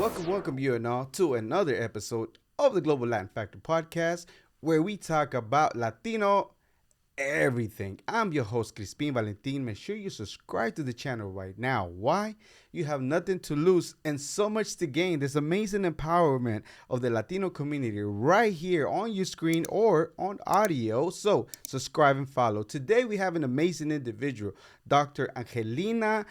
welcome you and all to another episode of the Global Latin Factor podcast, where we talk about Latino everything. I'm your host, Crispin Valentin. Make sure you subscribe to the channel right now. Why? You have nothing to lose and so much to gain. This amazing empowerment of the Latino community right here on your screen or on audio. So subscribe and follow. Today we have an amazing individual, Dr. Angelina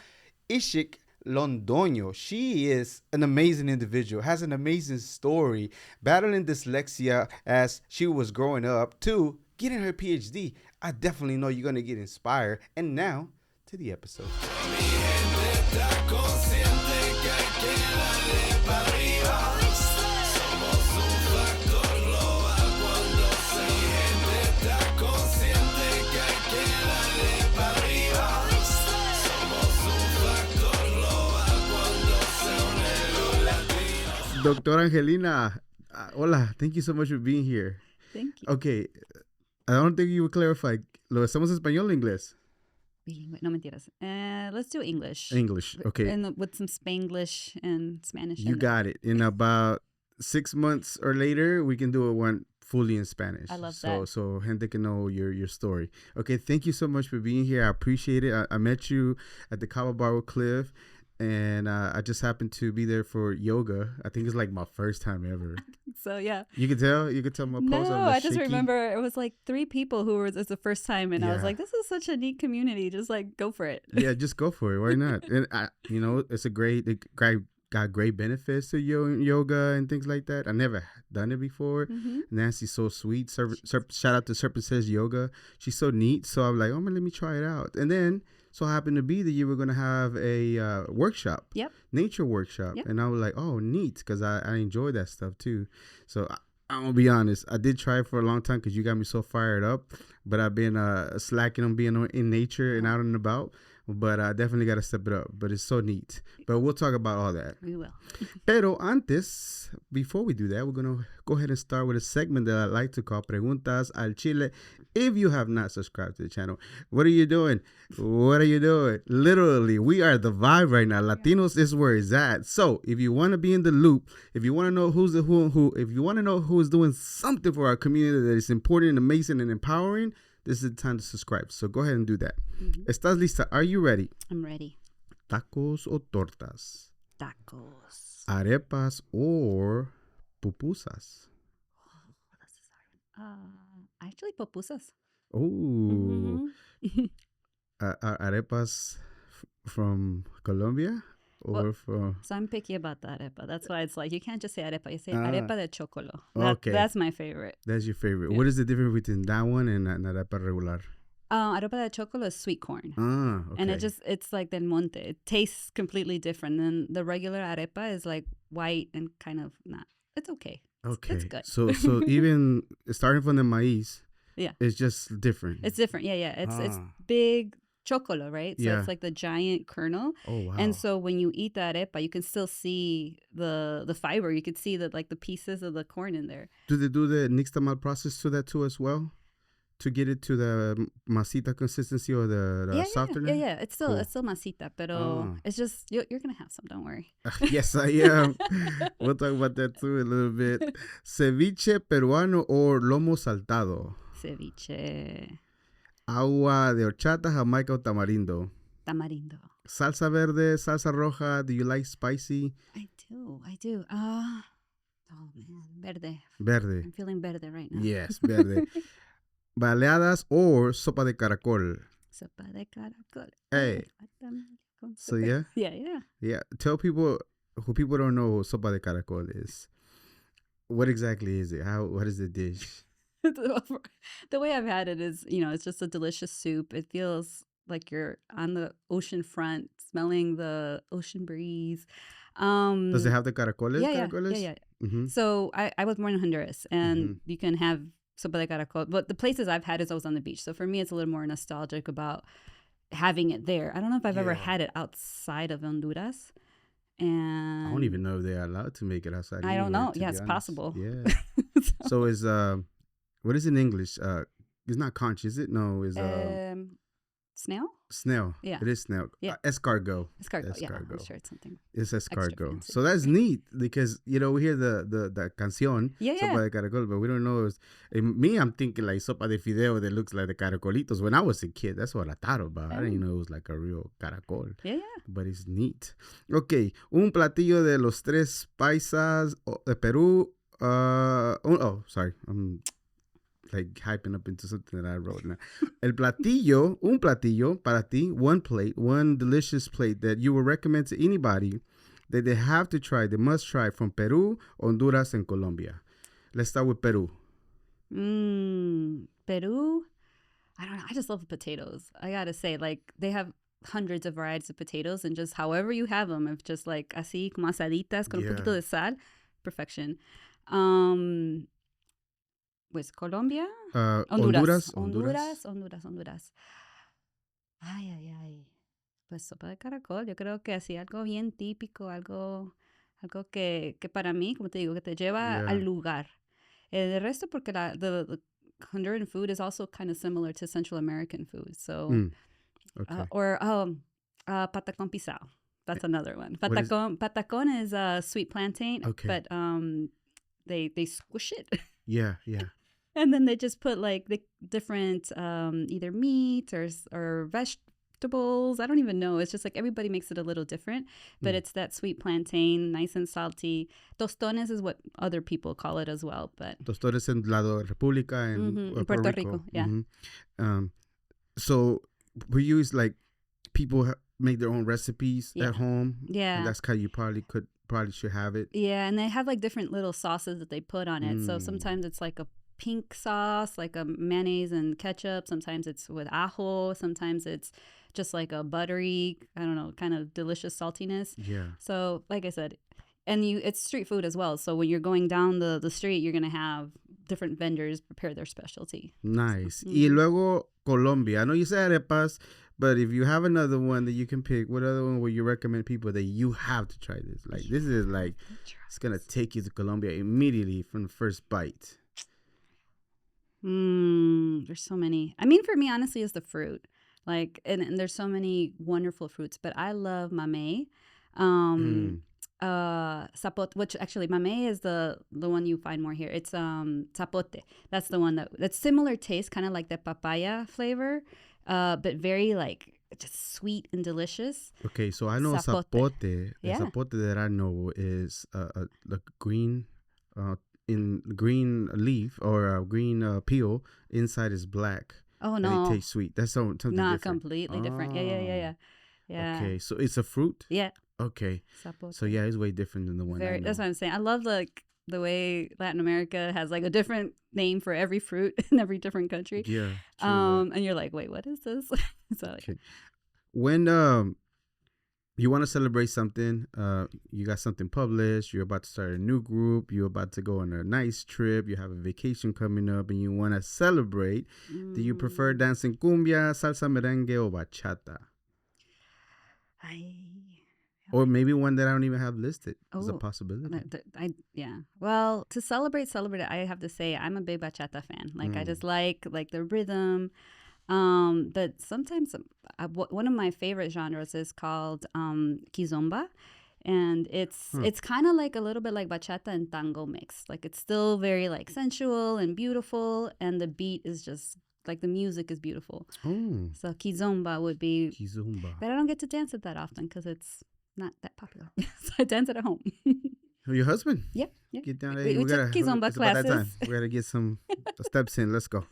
Ix-Ik Londoño. She is an amazing individual, has an amazing story, battling dyslexia as she was growing up to getting her PhD. I definitely know you're going to get inspired. And now to the episode. Doctor Angelina, hola, thank you so much for being here. Thank you. Okay, I don't think you would clarify. ¿Lo hacemos español o inglés? Bilingüe. No mentiras. Let's do English. English, okay. And with some Spanglish and Spanish. You got it. In about 6 months or later, we can do it one fully in Spanish. I love that. So gente can know your story. Okay, thank you so much for being here. I appreciate it. I met you at the Cababar with Cliff. And I just happened to be there for yoga. I think it's like my first time ever. So, yeah. You could tell my pose. No, I just remember it was like 3 people who were, it's the first time. And I was like, this is such a neat community. Just like, go for it. Yeah, just go for it. Why not? And, it's got great benefits to yoga and things like that. I never done it before. Mm-hmm. Nancy's so sweet. Shout out to Serpent Says Yoga. She's so neat. So I'm like, let me try it out. And then so happened to be that you were going to have a workshop. Yep. Nature workshop. Yep. And I was like, oh, neat. Because I enjoy that stuff too. So I'm going to be honest. I did try it for a long time because you got me so fired up. But I've been slacking on being in nature and out and about. But I definitely got to step it up. But it's so neat. But we'll talk about all that. We will. Pero antes, before we do that, we're going to go ahead and start with a segment that I like to call Preguntas al Chile. If you have not subscribed to the channel, what are you doing? What are you doing? Literally, we are the vibe right now. Latinos is where it's at. So if you want to be in the loop, if you want to know who's the who, if you want to know who's doing something for our community that is important and amazing and empowering, this is the time to subscribe. So go ahead and do that. Mm-hmm. ¿Estás lista? Are you ready? I'm ready. ¿Tacos o tortas? Tacos. ¿Arepas or pupusas? Oh, that's a hard one. Actually, pupusas. Oh. Mm-hmm. Arepas from Colombia? So I'm picky about the arepa. That's why it's like you can't just say arepa. You say arepa de chocolo. That's my favorite. That's your favorite. Yeah. What is the difference between that one and arepa regular? Arepa de chocolo is sweet corn. Okay. And it's like del monte. It tastes completely different. And the regular arepa is like white and kind of not. It's okay. Okay. It's good. So even starting from the maíz, it's just different. It's different. Yeah. It's big chocolo, right? So it's like the giant kernel. Oh, wow. And so when you eat the arepa, you can still see the fiber. You can see the pieces of the corn in there. Do they do the nixtamal process to that too as well? To get it to the masita consistency or the softness? Yeah. It's still masita, pero it's just you're gonna have some. Don't worry. Yes, I am. We'll talk about that too a little bit. Ceviche peruano or lomo saltado? Ceviche. Agua de horchata, jamaica o tamarindo? Tamarindo. Salsa verde, salsa roja. Do you like spicy? I do. Oh man, verde. I'm feeling verde right now. Yes, verde. Baleadas or sopa de caracol? Sopa de caracol. Hey. So yeah. Tell people who people don't know what sopa de caracol is. What exactly is it? What is the dish? The way I've had it is, it's just a delicious soup. It feels like you're on the ocean front, smelling the ocean breeze. Does it have the caracoles? Yeah. Mm-hmm. So I was born in Honduras, and you can have sopa de caracol. But the places I've had is always on the beach. So for me, it's a little more nostalgic about having it there. I don't know if I've ever had it outside of Honduras. And I don't even know if they're allowed to make it outside. I don't know. Yeah, it's possible. Yeah. So what is in English? It's not conch, is it? No, it's Snail? Snail. Yeah. It is snail. Yeah. Escargot. Escargot. Yeah, I'm sure it's something. It's escargot. Fancy. So that's neat because, we hear the canción, Sopa de Caracol, but we don't know. Me, I'm thinking like sopa de fideo that looks like the caracolitos. When I was a kid, that's what I thought about. I didn't know it was like a real caracol. Yeah. But it's neat. Okay. Un platillo de los tres paisas de Peru. Sorry. I'm like hyping up into something that I wrote now. Un platillo para ti, one plate, one delicious plate that you would recommend to anybody that they have to try, they must try from Peru, Honduras, and Colombia. Let's start with Peru. Peru? I don't know. I just love the potatoes. I gotta say, like, they have hundreds of varieties of potatoes, and just however you have them, if just like así, como asaditas, con un poquito de sal, perfection. Pues Colombia, Honduras. Ay. Pues sopa de caracol. Yo creo que así algo bien típico, algo que para mí, como te digo, que te lleva al lugar. El resto, porque the Honduran food is also kind of similar to Central American food. So, patacón pisao. That's another one. Patacón is sweet plantain, but they squish it. Yeah. And then they just put like the different either meat or vegetables. I don't even know. It's just like everybody makes it a little different, but it's that sweet plantain, nice and salty. Tostones is what other people call it as well. But tostones en la República and Puerto Rico. Yeah. Mm-hmm. So we use like people make their own recipes at home. Yeah. And that's how you probably should have it. Yeah, and they have like different little sauces that they put on it. So sometimes it's like a pink sauce, like a mayonnaise and ketchup. Sometimes it's with ajo. Sometimes it's just like a buttery, I don't know, kind of delicious saltiness. Yeah. So like I said, and it's street food as well. So when you're going down the street, you're going to have different vendors prepare their specialty. Nice. Y luego Colombia. I know you say arepas, but if you have another one that you can pick, what other one would you recommend people that you have to try this? Like, this is like, it's going to take you to Colombia immediately from the first bite. There's so many. I mean, for me, honestly, it's the fruit. Like, and there's so many wonderful fruits, but I love mamey. Zapote, which actually mamey is the one you find more here. It's zapote. That's the one that's similar taste, kind of like the papaya flavor, but very like just sweet and delicious. Okay, so I know zapote. The zapote that I know is the green in green leaf or a green peel. Inside is black. Oh no! And it tastes sweet. That's something not different. Completely different. Yeah. Okay, so it's a fruit. Yeah. Okay. Zapote. So yeah, it's way different than the one. That's what I'm saying. I love like the way Latin America has like a different name for every fruit in every different country. Yeah. And you're like, wait, what is this? So okay. When you want to celebrate something, you got something published, you're about to start a new group, you're about to go on a nice trip, you have a vacation coming up, and you want to celebrate, do you prefer dancing cumbia, salsa merengue, or bachata? Or maybe one that I don't even have listed as a possibility. Well, to celebrate it, I have to say I'm a big bachata fan. Like I just like the rhythm. But sometimes one of my favorite genres is called kizomba, and it's kind of like a little bit like bachata and tango mixed. Like it's still very like sensual and beautiful, and the beat is just like the music is beautiful. So kizomba would be kizomba, but I don't get to dance it that often because it's not that popular. So I dance it at home. Your husband? Yeah. Get down there. We took kizomba classes. We gotta get some steps in. Let's go.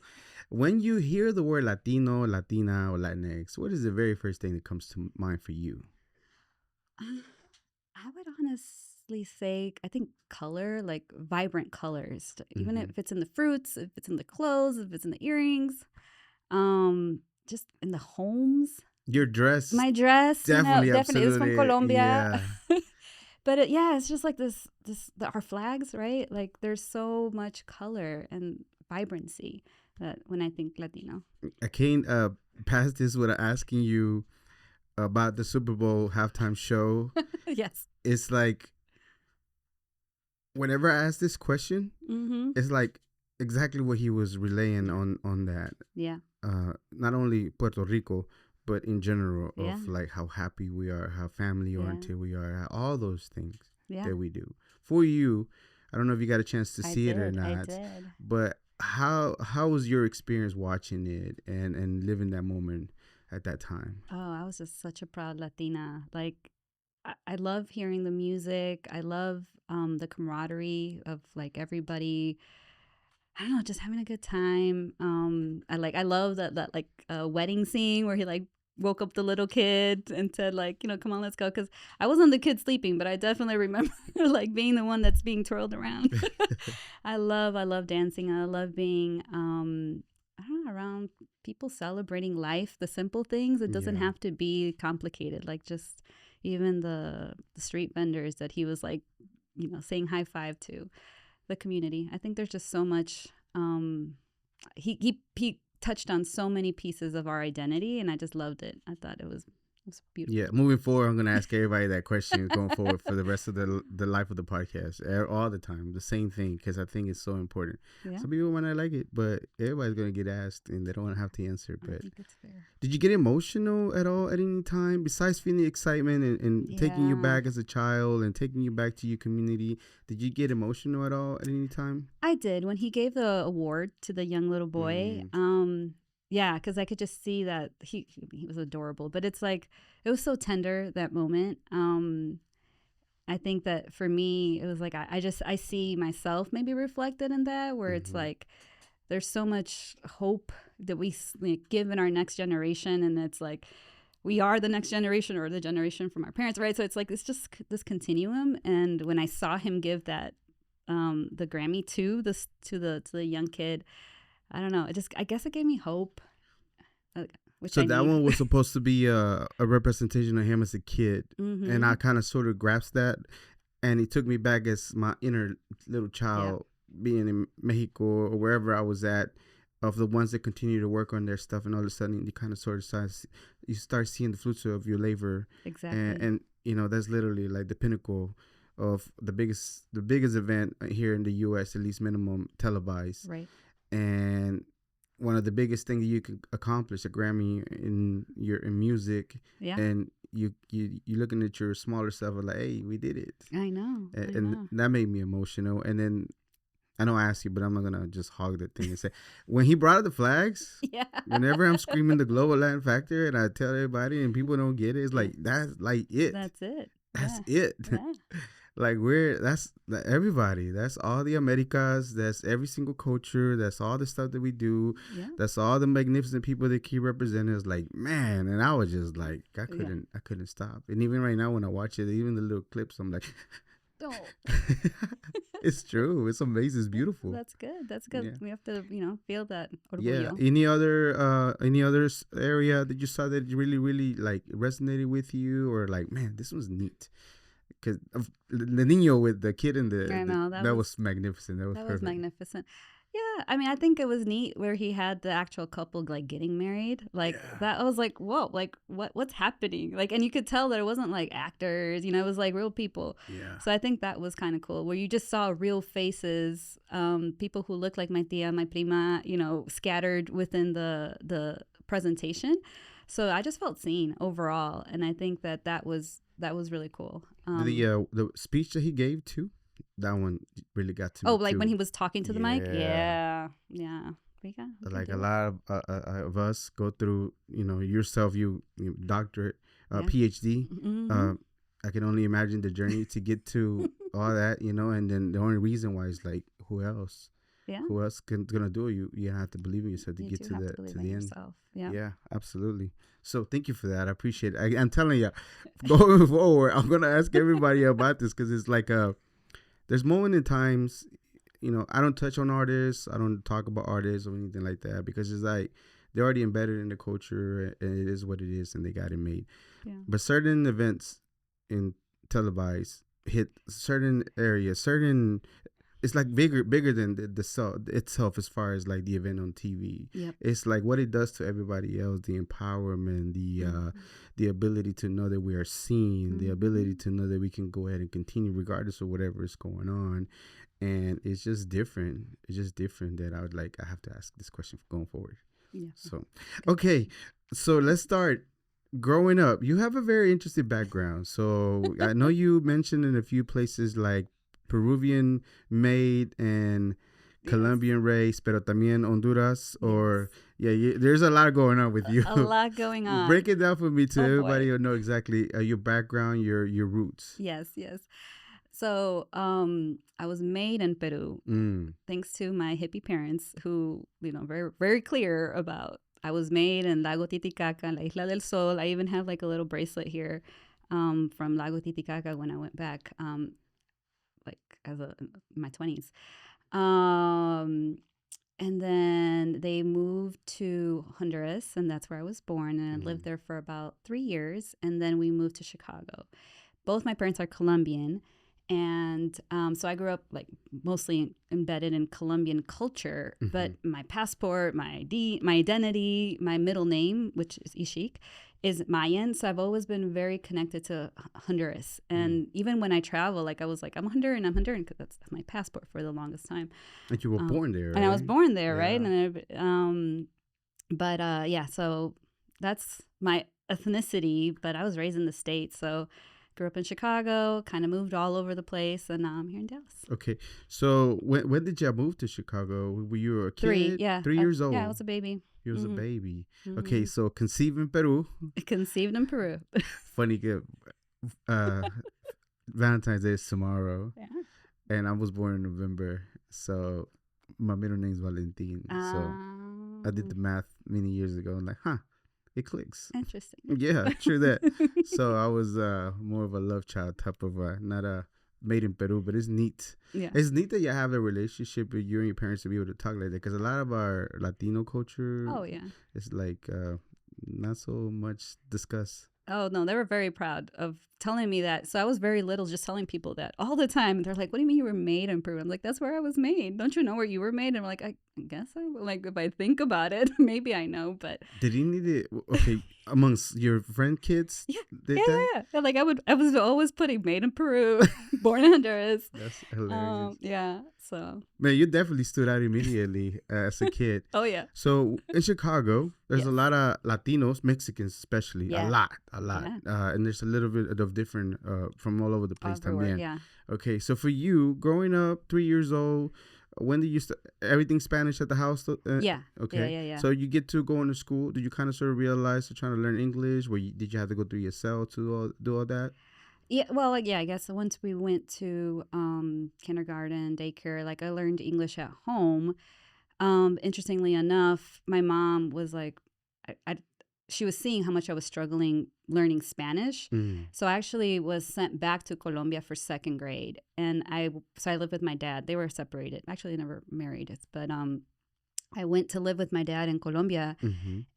When you hear the word Latino, Latina, or Latinx, what is the very first thing that comes to mind for you? I would honestly say, I think color, like vibrant colors, even if it's in the fruits, if it's in the clothes, if it's in the earrings, just in the homes. Your dress. My dress. Definitely it's from Colombia. Yeah. But it's just like our flags, right? Like there's so much color and vibrancy. When I think Latino. I can't pass this without asking you about the Super Bowl halftime show. Yes. It's like, whenever I ask this question, it's like exactly what he was relaying on that. Yeah. Not only Puerto Rico, but in general of like how happy we are, how family oriented we are, all those things that we do. For you, I don't know if you got a chance to see it or not. I did. But how was your experience watching it and living that moment at that time? Oh, I was just such a proud Latina. Like, I love hearing the music. I love the camaraderie of like everybody. I don't know, just having a good time. I love that like wedding scene where he like woke up the little kid and said like, come on, let's go. Because I wasn't the kid sleeping, but I definitely remember like being the one that's being twirled around. I love dancing. I love being I don't know, around people celebrating life, the simple things. It doesn't have to be complicated. Like just even the street vendors that he was like, saying high five to, the community. I think there's just so much. He touched on so many pieces of our identity, and I just loved it. I thought it was beautiful. Yeah, moving forward, I'm gonna ask everybody that question going forward for the rest of the life of the podcast, all the time, the same thing, because I think it's so important. Yeah. Some people might not like it, but everybody's gonna get asked, and they don't want to have to answer. But I think it's fair. Did you get emotional at all at any time, besides feeling excitement and taking you back as a child and taking you back to your community? Did you get emotional at all at any time? I did when he gave the award to the young little boy. Yeah, because I could just see that he was adorable. But it's like, it was so tender, that moment. I think that for me, it was like, I see myself maybe reflected in that, where it's like, there's so much hope that we give in our next generation. And it's like, we are the next generation or the generation from our parents, right? So it's like, it's just this continuum. And when I saw him give that, the Grammy to the young kid, I don't know. I guess it gave me hope. So that one was supposed to be a representation of him as a kid. And I kind of sort of grasped that. And it took me back as my inner little child being in Mexico or wherever I was at, of the ones that continue to work on their stuff. And all of a sudden you kind of sort of start seeing the fruits of your labor. Exactly. And that's literally like the pinnacle of the biggest event here in the U.S., at least minimum televised. Right. And one of the biggest things you can accomplish, a Grammy in music, and you looking at your smaller self and like, hey, we did it. I know. And that made me emotional. And then I know I asked you, but I'm not gonna just hog the thing and say, when he brought out the flags, whenever I'm screaming the global Latin factor and I tell everybody and people don't get it, it's like that's like it. That's it. That's it. Yeah. Like that's everybody. That's all the Americas. That's every single culture. That's all the stuff that we do. Yeah. That's all the magnificent people that keep representing us. Like, man, and I was just like, I couldn't stop. And even right now when I watch it, even the little clips, I'm like, oh. It's true. It's amazing. It's beautiful. That's good. Yeah. We have to, feel that. Orgullo. Yeah. Any other area that you saw that really, really like resonated with you, or like, man, this was neat? Because the Niño with the kid and that was magnificent. That was perfect. Was magnificent. Yeah, I mean, I think it was neat where he had the actual couple like getting married. Like that, I was like, whoa, like what's happening? Like, and you could tell that it wasn't like actors, it was like real people. Yeah. So I think that was kind of cool, where you just saw real faces, people who look like my tia, my prima, scattered within the presentation. So I just felt seen overall, and I think that was really cool. The speech that he gave too, that one really got to me. Oh, like when he was talking to the mic? Yeah. Like a lot of us go through, yourself, you doctorate, PhD. Mm-hmm. I can only imagine the journey to get to all that, and then the only reason why is like, who else? Yeah. Who else gonna do it? You have to believe in yourself to get to the end. Yourself. Yeah, absolutely. So thank you for that. I appreciate it. I'm telling you, going forward, I'm gonna ask everybody about this, because it's like there's moments in times, I don't touch on artists, I don't talk about artists or anything like that, because it's like they're already embedded in the culture and it is what it is and they got it made. Yeah. But certain events in televised hit certain areas, it's like bigger than the itself, as far as like the event on TV. Yep. It's like what it does to everybody else, the empowerment, the ability to know that we are seen, the ability to know that we can go ahead and continue regardless of whatever is going on. And it's just different. It's just different that I have to ask this question going forward. Yeah. So, okay. So let's start growing up, you have a very interesting background. So I know you mentioned in a few places like Peruvian made and Colombian race, pero también Honduras, or there's a lot going on with you. A lot going on. Break it down for me to everybody will know exactly your background, your roots. Yes. So I was made in Peru, thanks to my hippie parents who, very, very clear about I was made in Lago Titicaca, La Isla del Sol. I even have like a little bracelet here from Lago Titicaca when I went back, like my 20s. And then they moved to Honduras, and that's where I was born. And I lived there for about 3 years. And then we moved to Chicago. Both my parents are Colombian. And so I grew up like mostly embedded in Colombian culture, but my passport, my ID, my identity, my middle name, which is Ix-Ik, is Mayan. So I've always been very connected to Honduras. And even when I travel, like I was like, I'm Honduran, because that's my passport for the longest time. Like you were born there, right? And I was born there, right? And so that's my ethnicity, but I was raised in the States, so grew up in Chicago, kind of moved all over the place, and now I'm here in Dallas. Okay. So when did you move to Chicago? Were you a kid? 3 years old? Yeah, I was a baby. You was a baby. Okay, so conceived in Peru. Conceived in Peru. Funny, Valentine's Day is tomorrow. Yeah. And I was born in November, so my middle name is Valentin. So I did the math many years ago. I'm like, it clicks. Interesting. Yeah, true that. So I was more of a love child type of, not a made in Peru, but it's neat. Yeah. It's neat that you have a relationship with you and your parents to be able to talk like that, because a lot of our Latino culture, it's like not so much discussed. Oh, no, they were very proud of telling me that. So I was very little just telling people that all the time. And they're like, what do you mean you were made in Peru? I'm like, that's where I was made. Don't you know where you were made? And I'm like, I guess like if I think about it, maybe I know, but. Did you need it? Okay, amongst your friend kids? Yeah. Like I was always putting made in Peru, born in Honduras. That's hilarious. So. Man, you definitely stood out immediately as a kid. Oh, yeah. So in Chicago, there's a lot of Latinos, Mexicans especially, a lot. Yeah. And there's a little bit of different from all over the place. Everywhere, yeah. Okay, so for you, growing up, 3 years old, when did you start? Everything Spanish at the house? Yeah. Okay. Yeah. So you get to go into school. Did you kind of sort of realize you're trying to learn English? Did you have to go through your cell to do all that? Yeah, well, I guess once we went to kindergarten, daycare, like I learned English at home. Interestingly enough, my mom was like, she was seeing how much I was struggling learning Spanish. So I actually was sent back to Colombia for 2nd grade. And I lived with my dad. They were separated. Actually, never married. But I went to live with my dad in Colombia,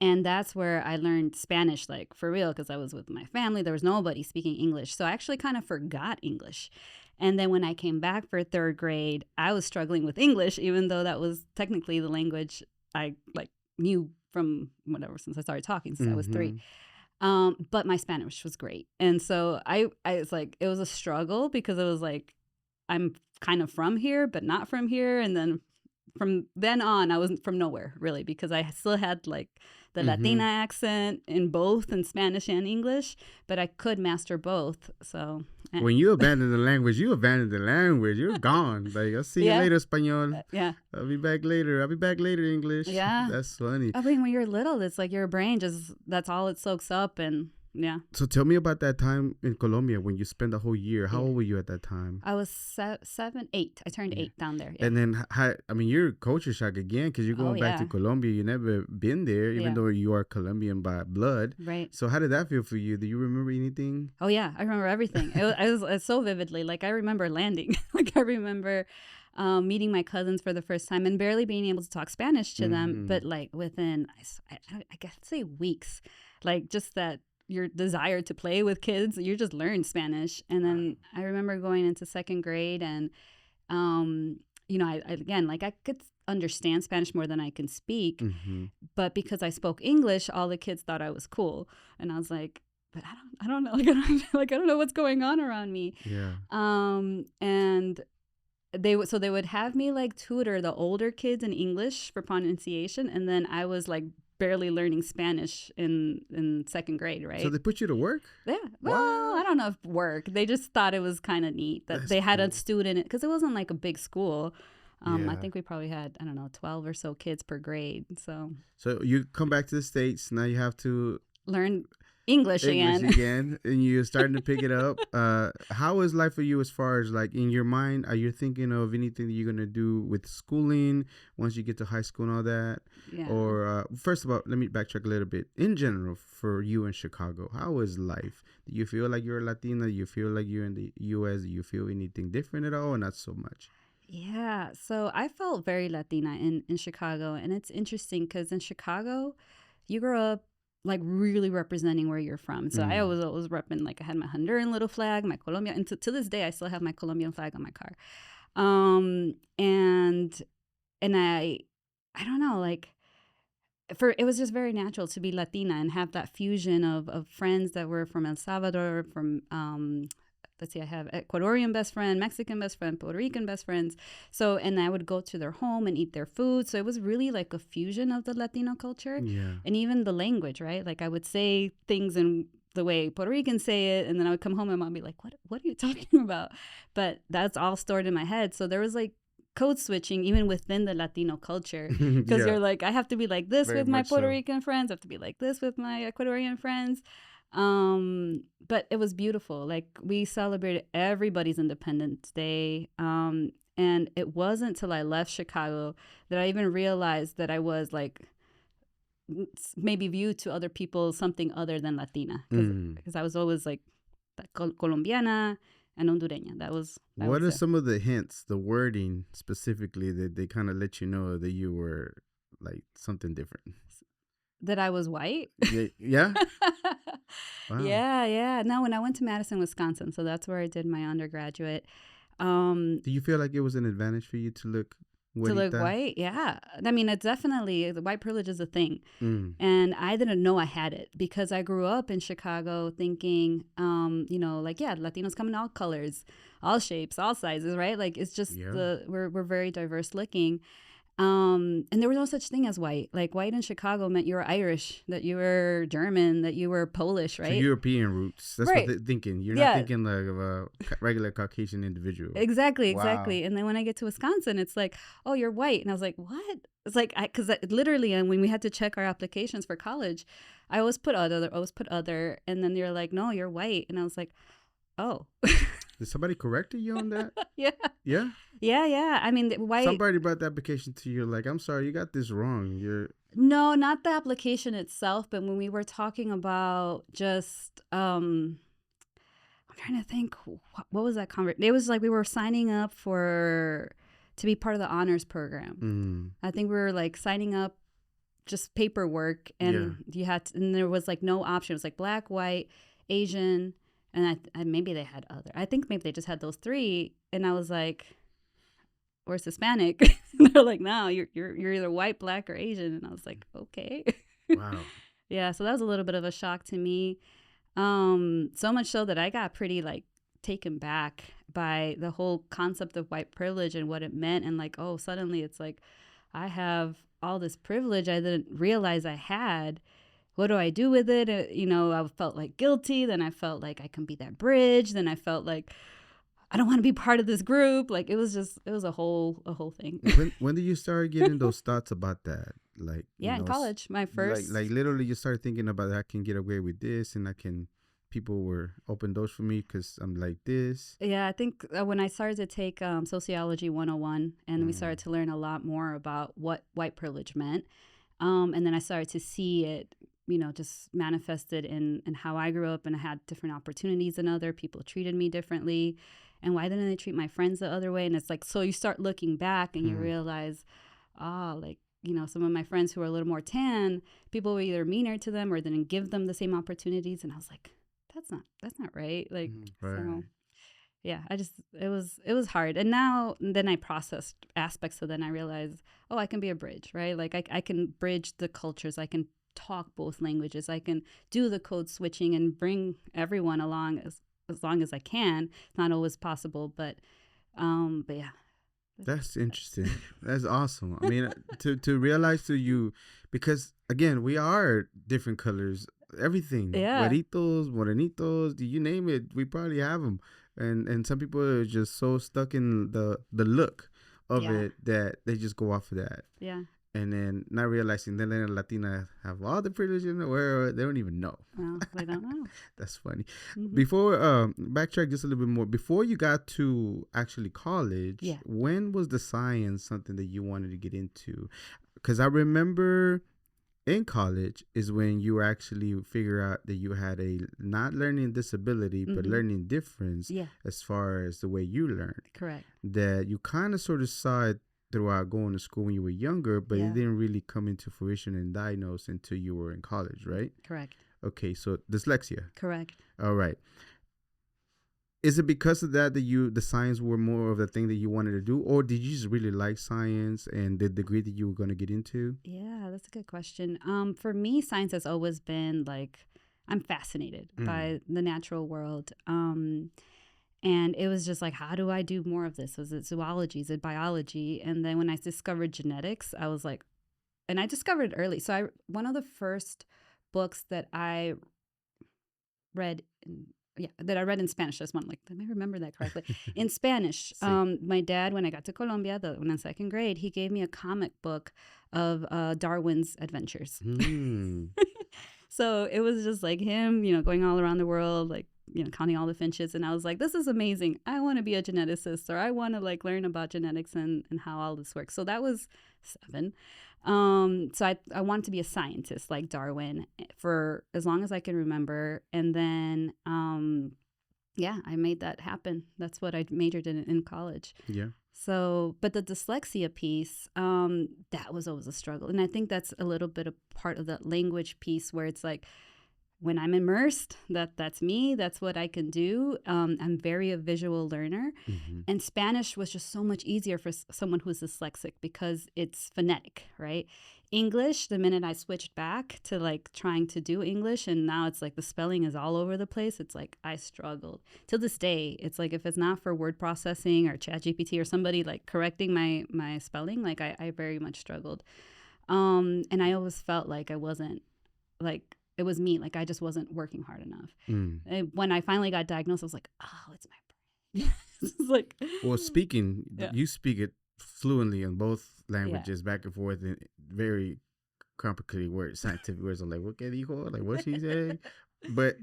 and that's where I learned Spanish, like for real, because I was with my family. There was nobody speaking English. So I actually kind of forgot English. And then when I came back for 3rd grade, I was struggling with English, even though that was technically the language I like knew from whatever since I started talking since I was 3. But my Spanish was great. And so I was like, it was a struggle because it was like, I'm kind of from here, but not from here. And then from then on, I was from nowhere, really, because I still had like the Latina accent in both in Spanish and English, but I could master both. So when you abandon the language, you abandon the language. You're gone. Like, I'll see you later, Espanol. I'll be back later. English. Yeah. That's funny. I mean, when you're little, it's like your brain that's all it soaks up. And yeah. So tell me about that time in Colombia when you spent a whole year. How old were you at that time? I was 8. I turned 8 down there. Yeah. And then, you're culture shock again because you're going back to Colombia. You never been there, even though you are Colombian by blood. Right. So how did that feel for you? Do you remember anything? Oh, yeah. I remember everything. I was so vividly. Like, I remember landing. Like, I remember meeting my cousins for the first time and barely being able to talk Spanish to them. But, like, within, I guess, say weeks, like, just that your desire to play with kids, you just learn Spanish. And then I remember going into 2nd grade and, I could understand Spanish more than I can speak. But because I spoke English, all the kids thought I was cool. And I was like, but I don't know. I don't know what's going on around me. Yeah. And they would have me like tutor the older kids in English for pronunciation, and then I was like barely learning Spanish in second grade, right? So they put you to work? Yeah. Well, I don't know if work. They just thought it was kind of neat that they had a student, because it wasn't like a big school. I think we probably had, I don't know, 12 or so kids per grade. So you come back to the States. Now you have to learn English again, and you're starting to pick it up. How is life for you as far as like in your mind? Are you thinking of anything that you're going to do with schooling once you get to high school and all that? Yeah. Or first of all, let me backtrack a little bit. In general, for you in Chicago, how is life? Do you feel like you're a Latina? Do you feel like you're in the U.S.? Do you feel anything different at all, or not so much? Yeah, so I felt very Latina in Chicago. And it's interesting because in Chicago, you grow up like really representing where you're from. So I always repping, like I had my Honduran little flag, my Colombian, and to this day I still have my Colombian flag on my car. And I don't know, like it was just very natural to be Latina and have that fusion of friends that were from El Salvador, from let's see, I have Ecuadorian best friend, Mexican best friend, Puerto Rican best friends. So, and I would go to their home and eat their food. So it was really like a fusion of the Latino culture. Yeah. And even the language, right? Like I would say things in the way Puerto Ricans say it, and then I would come home and mom would be like, what are you talking about? But that's all stored in my head. So there was like code switching even within the Latino culture, because you're like, I have to be like this with my Puerto Rican friends, I have to be like this with my Ecuadorian friends. But it was beautiful. Like we celebrated everybody's Independence Day. And it wasn't till I left Chicago that I even realized that I was like maybe viewed to other people something other than Latina, because I was always like Colombiana and Hondureña. What are some of the hints, the wording specifically, that they kind of let you know that you were like something different? That I was white? Yeah. Wow. Yeah. No, when I went to Madison, Wisconsin, so that's where I did my undergraduate. Do you feel like it was an advantage for you to look white? Yeah. I mean, it's definitely, the white privilege is a thing. And I didn't know I had it because I grew up in Chicago thinking, like, yeah, Latinos come in all colors, all shapes, all sizes, right? Like, it's just we're very diverse looking. And there was no such thing as white. Like white in Chicago meant you were Irish, that you were German, that you were Polish, right? So European roots. That's what they're thinking. You're not thinking like of a regular Caucasian individual. Exactly. And then when I get to Wisconsin, it's like, oh, you're white. And I was like, what? It's like, because literally, and when we had to check our applications for college, I always put other. And then they're like, no, you're white. And I was like, oh. Did somebody correct you on that? Yeah. I mean, white. Somebody brought the application to you, like, I'm sorry, you got this wrong. No, not the application itself, but when we were talking about just, I'm trying to think, what was that conversation? It was like we were signing up to be part of the honors program. I think we were like signing up, just paperwork, and you had to, and there was like no option. It was like black, white, Asian. And I maybe they had other. I think maybe they just had those three. And I was like, "Where's Hispanic?" And they're like, "No, you're either white, black, or Asian." And I was like, "Okay." Wow. Yeah, so that was a little bit of a shock to me. So much so that I got pretty like taken back by the whole concept of white privilege and what it meant. And like, oh, suddenly it's like I have all this privilege I didn't realize I had. What do I do with it? I felt like guilty. Then I felt like I can be that bridge. Then I felt like I don't want to be part of this group. Like it was a whole thing. When did you start getting those thoughts about that? Like in college, my first. Like literally, you started thinking about I can get away with this, and people were open doors for me because I'm like this. Yeah, I think when I started to take Sociology 101, and we started to learn a lot more about what white privilege meant, and then I started to see it, just manifested in how I grew up, and I had different opportunities than other people treated me differently. And why didn't they treat my friends the other way? And it's like, so you start looking back and you realize, some of my friends who are a little more tan, people were either meaner to them or didn't give them the same opportunities. And I was like, that's not right. Like, so yeah, it was hard. And then I processed aspects. So then I realized, oh, I can be a bridge, right? Like I can bridge the cultures. I can talk both languages. I can do the code switching and bring everyone along as long as I can. It's not always possible, but yeah. That's interesting. That's awesome. I mean, to realize to you, because again, we are different colors. Everything, Yeah. güeritos, morenitos, you name it, we probably have them. And some people are just so stuck in the look of it that they just go off of that. Yeah. And then not realizing that then Latina have all the privilege in the world, they don't even know. Well, they don't know. That's funny. Before backtrack just a little bit more. Before you got to actually college, when was the science something that you wanted to get into? Because I remember in college is when you actually figure out that you had a not learning disability but learning difference as far as the way you learned. Correct. That you kind of sort of saw it throughout going to school when you were younger, but it didn't really come into fruition and diagnosed until you were in college, right? Correct. Okay, so dyslexia. Correct. All right. Is it because of that the science were more of the thing that you wanted to do, or did you just really like science and the degree that you were going to get into? Yeah, that's a good question. For me, science has always been like, I'm fascinated by the natural world. And it was just like, how do I do more of this? Was it zoology? Is it biology? And then when I discovered genetics, I was like, and I discovered it early. So one of the first books that I read, in Spanish. Just one, like, let me remember that correctly. In Spanish, my dad, when I got to Colombia, when in second grade, he gave me a comic book of Darwin's adventures. So it was just like him, going all around the world, like, counting all the finches. And I was like, this is amazing. I want to be a geneticist, or I want to like learn about genetics and how all this works. So that was 7. So I wanted to be a scientist like Darwin for as long as I can remember. And then, I made that happen. That's what I majored in college. Yeah. So, but the dyslexia piece, that was always a struggle. And I think that's a little bit of part of the language piece where it's like, when I'm immersed, that's me. That's what I can do. I'm very a visual learner. And Spanish was just so much easier for someone who's dyslexic because it's phonetic, right? English, the minute I switched back to like trying to do English, and now it's like the spelling is all over the place. It's like I struggled. Till this day, it's like if it's not for word processing or ChatGPT or somebody like correcting my spelling, like I very much struggled. And I always felt like I wasn't like, it was me. Like, I just wasn't working hard enough. And when I finally got diagnosed, I was like, oh, it's my brain. It's like, well, speaking, you speak it fluently in both languages, back and forth, and very complicated words, scientific words. I'm like, what dijo? Like, what she said? But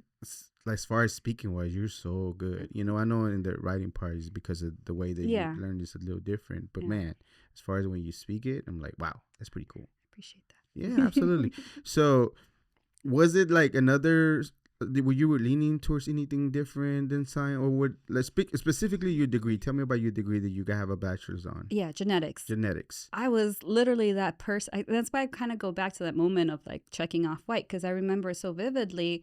like, as far as speaking wise, you're so good. I know in the writing part is because of the way that you learned is a little different. But man, as far as when you speak it, I'm like, wow, that's pretty cool. I appreciate that. Yeah, absolutely. So, was it like were you leaning towards anything different than science, or let's speak specifically your degree? Tell me about your degree that you have a bachelor's on. Yeah, genetics. Genetics. I was literally that person. That's why I kind of go back to that moment of like checking off white, because I remember so vividly.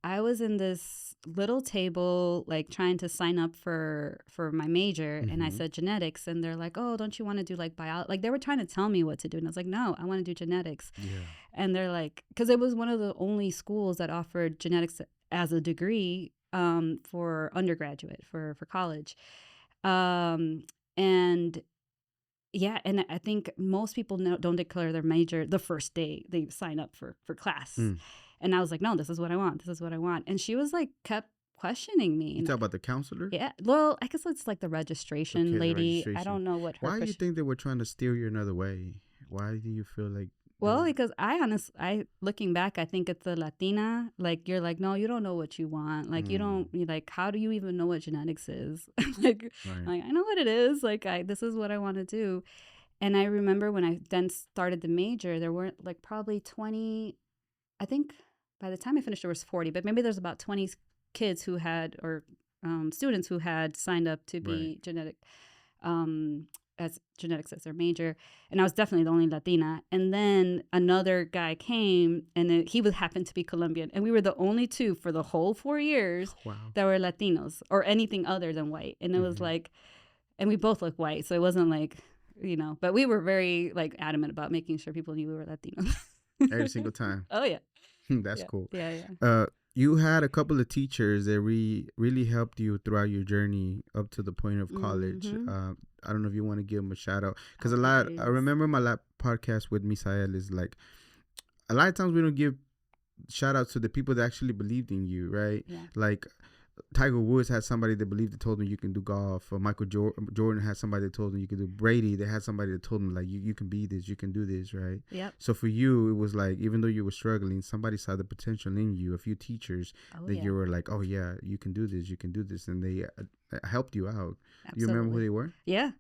I was in this little table, like trying to sign up for my major, and I said genetics, and they're like, "Oh, don't you want to do like biology?" Like they were trying to tell me what to do, and I was like, "No, I want to do genetics." Yeah. And they're like, because it was one of the only schools that offered genetics as a degree for undergraduate for college, and and I think most people don't declare their major the first day they sign up for class. And I was like, no, this is what I want. This is what I want. And she was like, kept questioning me. You talk about the counselor? Yeah. Well, I guess it's like the registration lady. I don't know what her. Why do you think they were trying to steer you another way? Why do you feel like? Well, because I looking back, I think it's the Latina. Like you're like, no, you don't know what you want. Like you don't. You're like, how do you even know what genetics is? like I know what it is. Like this is what I want to do. And I remember when I then started the major, there weren't like probably 20. I think by the time I finished, there was 40, but maybe there's about 20 kids who had, or students who had signed up to be as genetics as their major. And I was definitely the only Latina. And then another guy came, and he happened to be Colombian. And we were the only 2 for the whole 4 years that were Latinos or anything other than white. And it was like, and we both look white. So it wasn't like, but we were very like adamant about making sure people knew we were Latinos. Every single time. Oh, yeah. That's cool. Yeah. You had a couple of teachers that really helped you throughout your journey up to the point of college. I don't know if you want to give them a shout out, because Oh, I remember my last podcast with Misael is like a lot of times we don't give shout outs to the people that actually believed in you, right? Yeah. Like Tiger Woods had somebody that believed that told him you can do golf. Or Michael Jordan had somebody that told him you can do. Brady, they had somebody that told him like you can be this, you can do this, right? Yep. So for you, it was like even though you were struggling, somebody saw the potential in you. A few teachers you were like, oh yeah, you can do this, and they helped you out. Absolutely. You remember who they were? Yeah,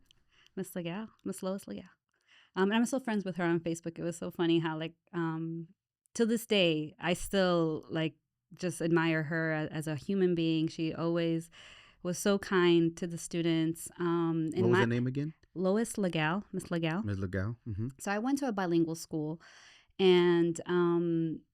Miss Lois Legal. And I'm still friends with her on Facebook. It was so funny how like to this day I still like just admire her as a human being. She always was so kind to the students. What was her name again? Lois Legal, Miss Legal. Miss Legal. Mm-hmm. So I went to a bilingual school, and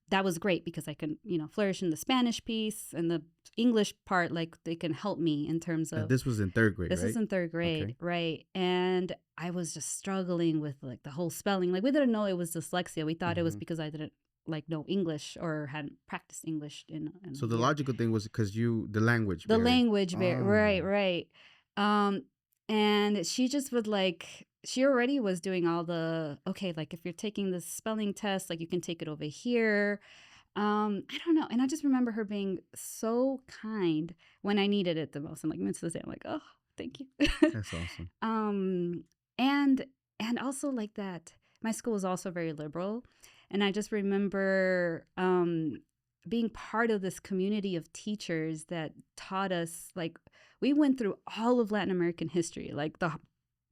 that was great because I could, flourish in the Spanish piece and the English part. Like they can help me in terms of. This was in third grade. This right? is in third grade, okay. Right? And I was just struggling with like the whole spelling. Like we didn't know it was dyslexia. We thought it was because I didn't like know English or hadn't practiced English in so the logical thing was because the language right. And she just would like she already was doing all the like if you're taking the spelling test, like you can take it over here. I don't know, and I just remember her being so kind when I needed it the most. I'm like, to this day, I'm like, oh, thank you. That's awesome. And also like that my school was also very liberal. And I just remember being part of this community of teachers that taught us, like, we went through all of Latin American history, like the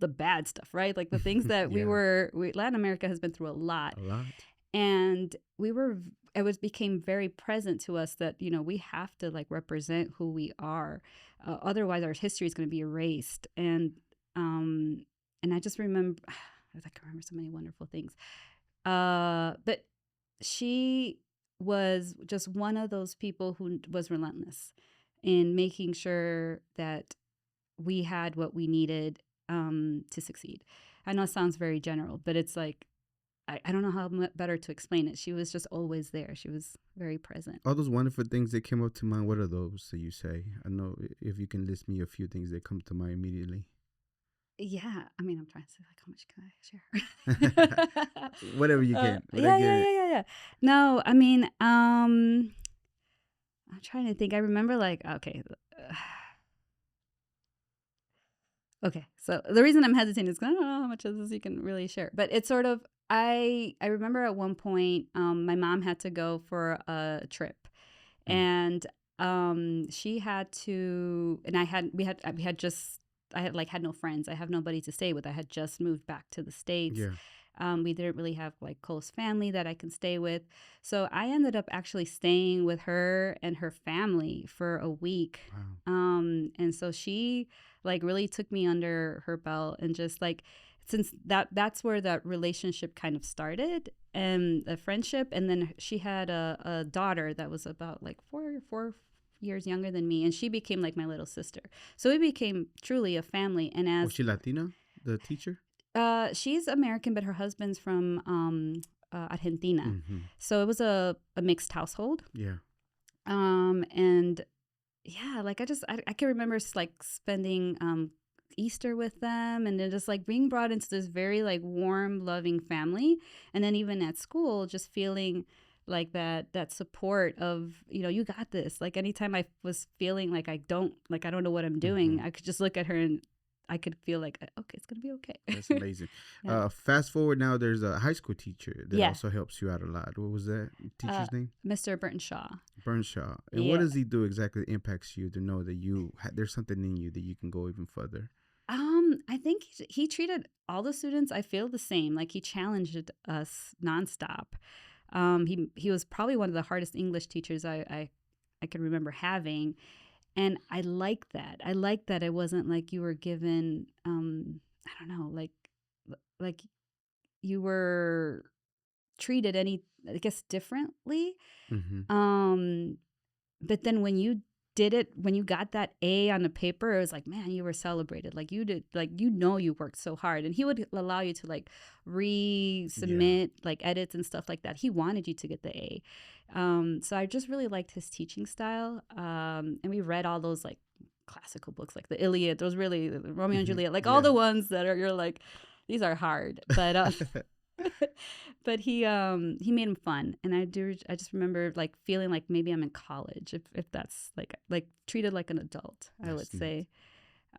bad stuff, right? Like the things that Latin America has been through a lot. And it became very present to us that, we have to like represent who we are. Otherwise our history is going to be erased. And I just remember, I can remember so many wonderful things. But she was just one of those people who was relentless in making sure that we had what we needed to succeed. I know it sounds very general, but it's like, I don't know how better to explain it. She was just always there. She was very present. All those wonderful things that came up to mind, what are those that you say? I know if you can list me a few things that come to mind immediately. Yeah, I mean, I'm trying to say, like, how much can I share? Whatever you can. Yeah. No, I mean, I'm trying to think. I remember, like, okay. Okay, so the reason I'm hesitating is because I don't know how much of this you can really share. But it's sort of, I remember at one point, my mom had to go for a trip. And she had to, and I had no friends. I have nobody to stay with. I had just moved back to the States. Yeah. We didn't really have like close family that I can stay with. So I ended up actually staying with her and her family for a week. Wow. And so she like really took me under her belt, and just like, since that's where that relationship kind of started, and a friendship. And then she had a daughter that was about like four years younger than me, and she became like my little sister. So we became truly a family. And as was she Latina, the teacher? She's American, but her husband's from Argentina. Mm-hmm. So it was a mixed household. Yeah. And yeah, like I can remember like spending Easter with them, and then just like being brought into this very like warm, loving family. And then even at school, just feeling like that support of, you got this. Like anytime I was feeling like I don't know what I'm doing, I could just look at her and I could feel like, okay, it's gonna be okay. That's amazing. Yeah. Fast forward now, there's a high school teacher that also helps you out a lot. What was that teacher's name? Mr. Burnshaw. Burnshaw. And what does he do exactly that impacts you to know that there's something in you that you can go even further? I think he treated all the students, I feel, the same. Like he challenged us nonstop. He was probably one of the hardest English teachers I could remember having. And I like that. I like that it wasn't like you were given, I don't know, like you were treated differently. Mm-hmm. But then when you when you got that A on the paper, it was like, man, you were celebrated. Like you did, like, you worked so hard. And he would allow you to like resubmit like edits and stuff like that. He wanted you to get the A. So I just really liked his teaching style. And we read all those like classical books like the Iliad, those really Romeo and Juliet, like all the ones that are, you're like, these are hard, but but he made them fun, and I just remember like feeling like maybe I'm in college, if that's like treated like an adult, I would say.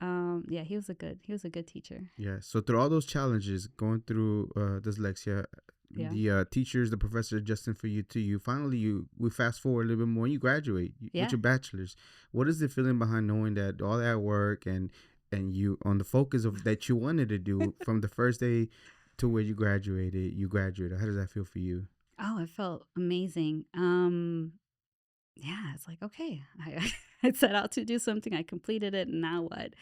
Yeah, he was a good teacher. Yeah. So through all those challenges, going through dyslexia, the teachers, the professor adjusting for you too. We fast forward a little bit more, and you graduate with your bachelor's. What is the feeling behind knowing that all that work and you on the focus of that you wanted to do from the first day to where you graduated? How does that feel for you? Oh, it felt amazing. Yeah, it's like, okay, I set out to do something, I completed it, and now what?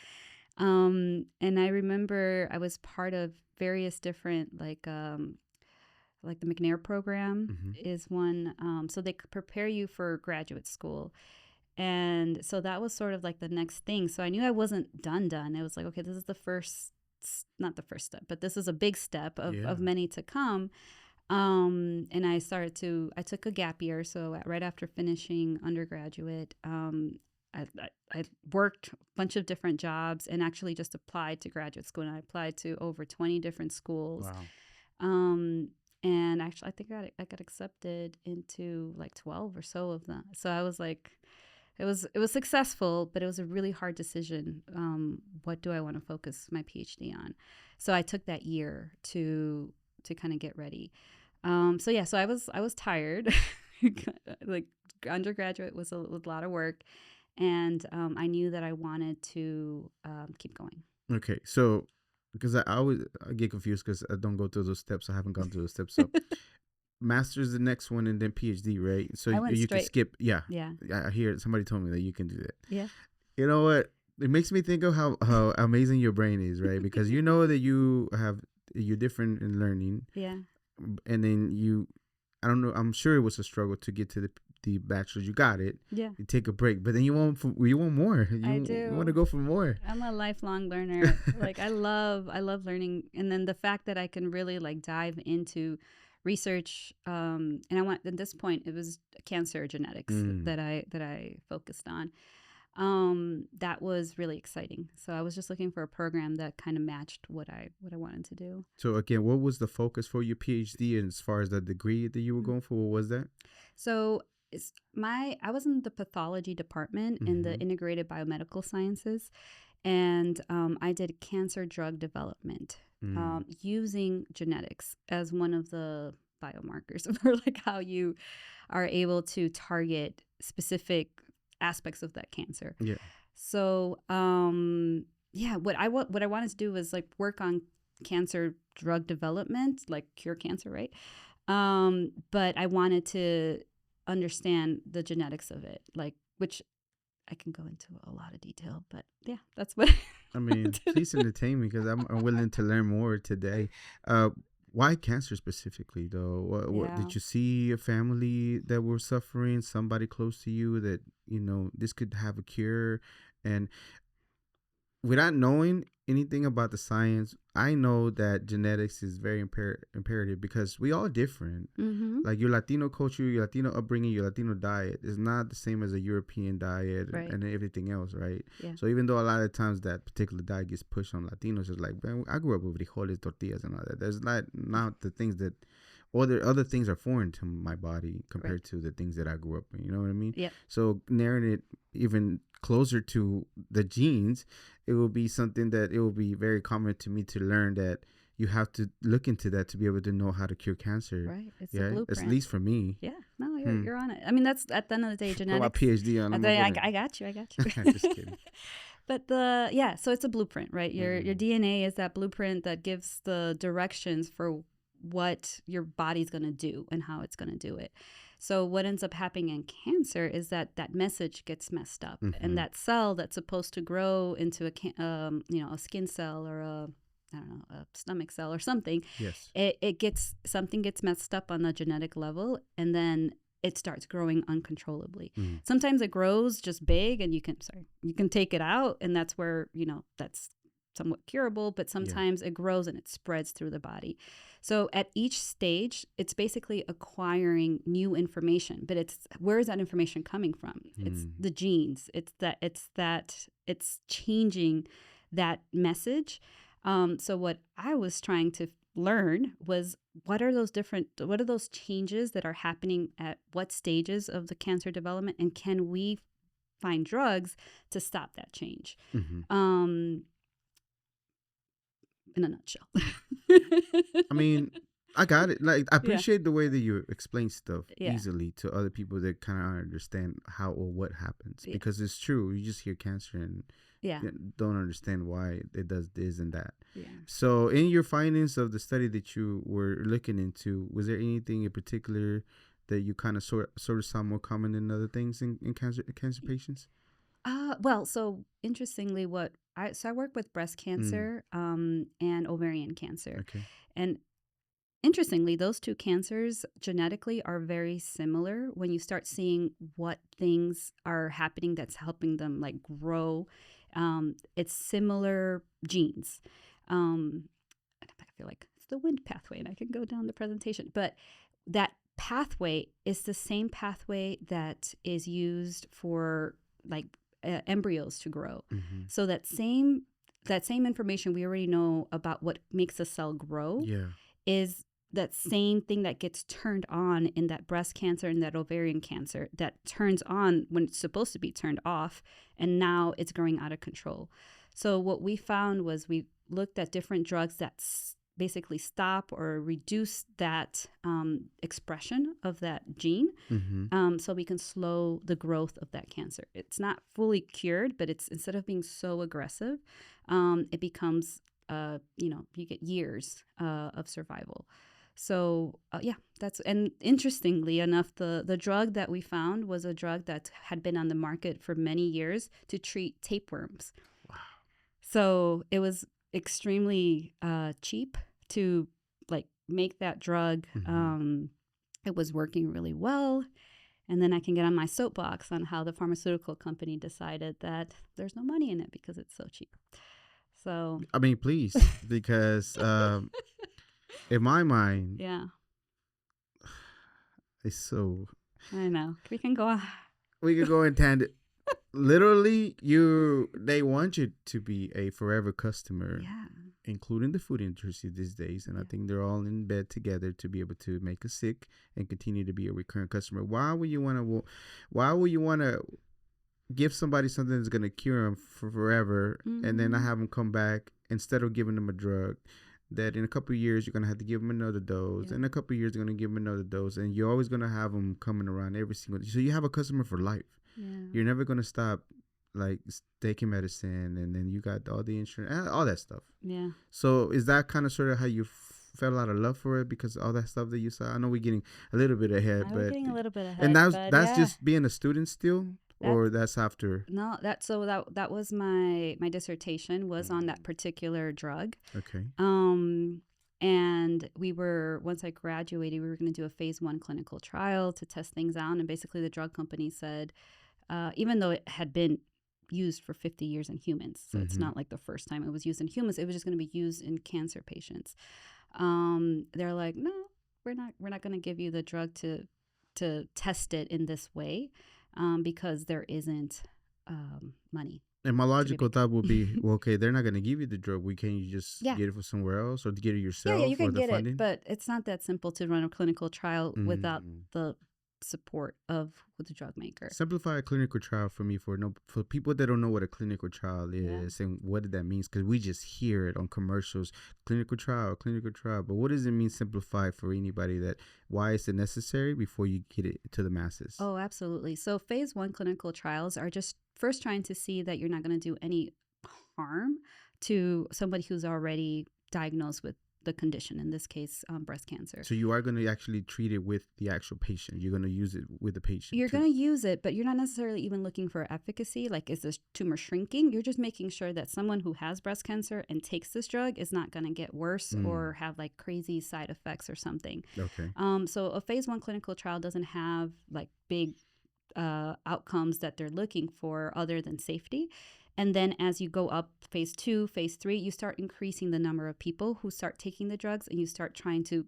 And I remember I was part of various different like the McNair program is one. So they prepare you for graduate school. And so that was sort of like the next thing. So I knew I wasn't done. It was like, okay, this is not the first step, but this is a big step of many to come. And I took a gap year. So right after finishing undergraduate, I worked a bunch of different jobs and actually just applied to graduate school. And I applied to over 20 different schools. Wow. And actually, I think I got accepted into like 12 or so of them. So I was like, it was successful, but it was a really hard decision. What do I want to focus my PhD on? So I took that year to kind of get ready. So I was tired. Like undergraduate was a lot of work, and I knew that I wanted to keep going. Okay, so because I get confused because I don't go through those steps. I haven't gone through those steps. So master's the next one, and then PhD, right? So you can skip. Yeah. I hear somebody told me that you can do that. Yeah. You know what? It makes me think of how amazing your brain is, right? Because you know that you're different in learning. Yeah. And then I don't know. I'm sure it was a struggle to get to the bachelor's. You got it. Yeah. You take a break, but then you want more. I do. You want to go for more. I'm a lifelong learner. Like I love learning, and then the fact that I can really like dive into research. And at this point it was cancer genetics that I focused on. That was really exciting. So I was just looking for a program that kind of matched what I wanted to do. So again, what was the focus for your PhD, and as far as the degree that you were going for, what was that? So I was in the pathology department in the integrated biomedical sciences, and I did cancer drug development using genetics as one of the biomarkers for like how you are able to target specific aspects of that cancer. Yeah. So what I wanted to do was like work on cancer drug development, like cure cancer, right? But I wanted to understand the genetics of it, like, which I can go into a lot of detail, but yeah, that's what I mean. Please entertain me, because I'm willing to learn more today. Why cancer specifically, though? What did you see a family that were suffering, somebody close to you that, this could have a cure? And without knowing anything about the science, I know that genetics is very imperative, because we all different. Like your Latino culture, your Latino upbringing, your Latino diet is not the same as a European diet, right, and everything else, right? Yeah. So even though a lot of times that particular diet gets pushed on Latinos, it's like, man, I grew up with frijoles, tortillas, and all that. There's not the things that, or the other things are foreign to my body compared to the things that I grew up in. You know what I mean? Yeah. So narrowing it even closer to the genes, it will be something that it will be very common to me to learn that you have to look into that to be able to know how to cure cancer. Right. It's a blueprint. At least for me. Yeah. No, you're on it. I mean, that's at the end of the day, genetics. My PhD on it. I got you. Just kidding. But so it's a blueprint, right? Your DNA is that blueprint that gives the directions for what your body's going to do and how it's going to do it. So what ends up happening in cancer is that message gets messed up, and that cell that's supposed to grow into a skin cell or a stomach cell or something. Yes. Something gets messed up on the genetic level, and then it starts growing uncontrollably. Sometimes it grows just big, and you can take it out, and that's where that's somewhat curable, but sometimes it grows and it spreads through the body. So at each stage, it's basically acquiring new information, but where is that information coming from? It's the genes. It's changing that message. So what I was trying to learn was what are those changes that are happening at what stages of the cancer development, and can we find drugs to stop that change? In a nutshell. I mean, I got it. Like, I appreciate the way that you explain stuff easily to other people that kind of understand how or what happens, because it's true. You just hear cancer and don't understand why it does this and that. Yeah. So in your findings of the study that you were looking into, was there anything in particular that you kind of sort of saw more common than other things in cancer patients? Well, so interestingly, I work with breast cancer and ovarian cancer. Okay. And interestingly, those two cancers genetically are very similar when you start seeing what things are happening that's helping them like grow. It's similar genes. I feel like it's the wind pathway, and I can go down the presentation, but that pathway is the same pathway that is used for like embryos to grow. So that same information we already know about what makes a cell grow is that same thing that gets turned on in that breast cancer and that ovarian cancer, that turns on when it's supposed to be turned off, and now it's growing out of control. So what we found was we looked at different drugs that basically stop or reduce that expression of that gene, so we can slow the growth of that cancer. It's not fully cured, but it's, instead of being so aggressive, it becomes, you get years of survival. So and interestingly enough, the drug that we found was a drug that had been on the market for many years to treat tapeworms. Wow. So it was extremely cheap to like make that drug. It was working really well. And then I can get on my soapbox on how the pharmaceutical company decided that there's no money in it because it's so cheap. So I mean, please, because in my mind, it's so. I know we can go. We could go in tandem. Literally, they want you to be a forever customer, including the food industry these days. And I think they're all in bed together to be able to make us sick and continue to be a recurrent customer. Why would you want to give somebody something that's going to cure them for forever, and then not have them come back instead of giving them a drug that in a couple of years you're going to have to give them another dose. In a couple of years you're going to give them another dose, and you're always going to have them coming around every single day. So you have a customer for life. You're never going to stop like taking medicine, and then you got all the insurance, all that stuff. So is that kind of sort of how you fell out of love for it, because all that stuff that you saw? I know we're getting a little bit ahead, and that's just being a student still. Or that's after? No, that was my dissertation was on that particular drug. Okay. And once I graduated, we were going to do a phase 1 clinical trial to test things out. And basically the drug company said, even though it had been used for 50 years in humans, so it's not like the first time it was used in humans, it was just going to be used in cancer patients. They're like, no, we're not going to give you the drug to test it in this way. Because there isn't money. And my logical thought would be, well, okay, they're not going to give you the drug. Can't you just get it from somewhere else, or get it yourself? Yeah, you can get it, but it's not that simple to run a clinical trial without the support of the drug maker. Simplify a clinical trial for me, for people that don't know what a clinical trial is and what that means, because we just hear it on commercials, clinical trial. But what does it mean, simplify, for anybody why is it necessary before you get it to the masses? Oh, absolutely. So phase 1 clinical trials are just first trying to see that you're not going to do any harm to somebody who's already diagnosed with the condition, in this case, breast cancer. So you are going to actually treat it with the actual patient. You're going to use it with the patient. You're going to use it, but you're not necessarily even looking for efficacy. Like, is this tumor shrinking? You're just making sure that someone who has breast cancer and takes this drug is not going to get worse or have like crazy side effects or something. Okay. So a phase 1 clinical trial doesn't have like big outcomes that they're looking for other than safety. And then as you go up phase 2, phase 3, you start increasing the number of people who start taking the drugs, and you start trying to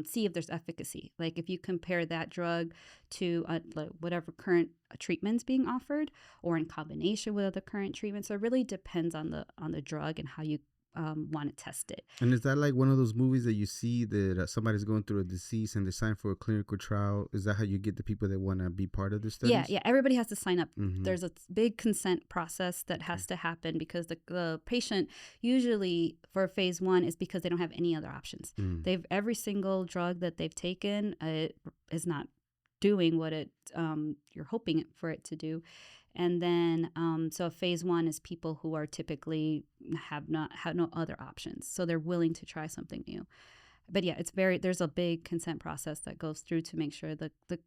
see if there's efficacy. Like if you compare that drug to whatever current treatments being offered, or in combination with other current treatments. So it really depends on the drug and how you want to test it. And is that like one of those movies that you see that somebody's going through a disease and they sign for a clinical trial? Is that how you get the people that want to be part of the studies? Yeah. Everybody has to sign up. Mm-hmm. There's a big consent process that has to happen, because the patient usually for phase 1 is because they don't have any other options. Every single drug that they've taken is not doing what you're hoping for it to do. And then, so phase 1 is people who are typically have no other options. So they're willing to try something new. But yeah, there's a big consent process that goes through to make sure that the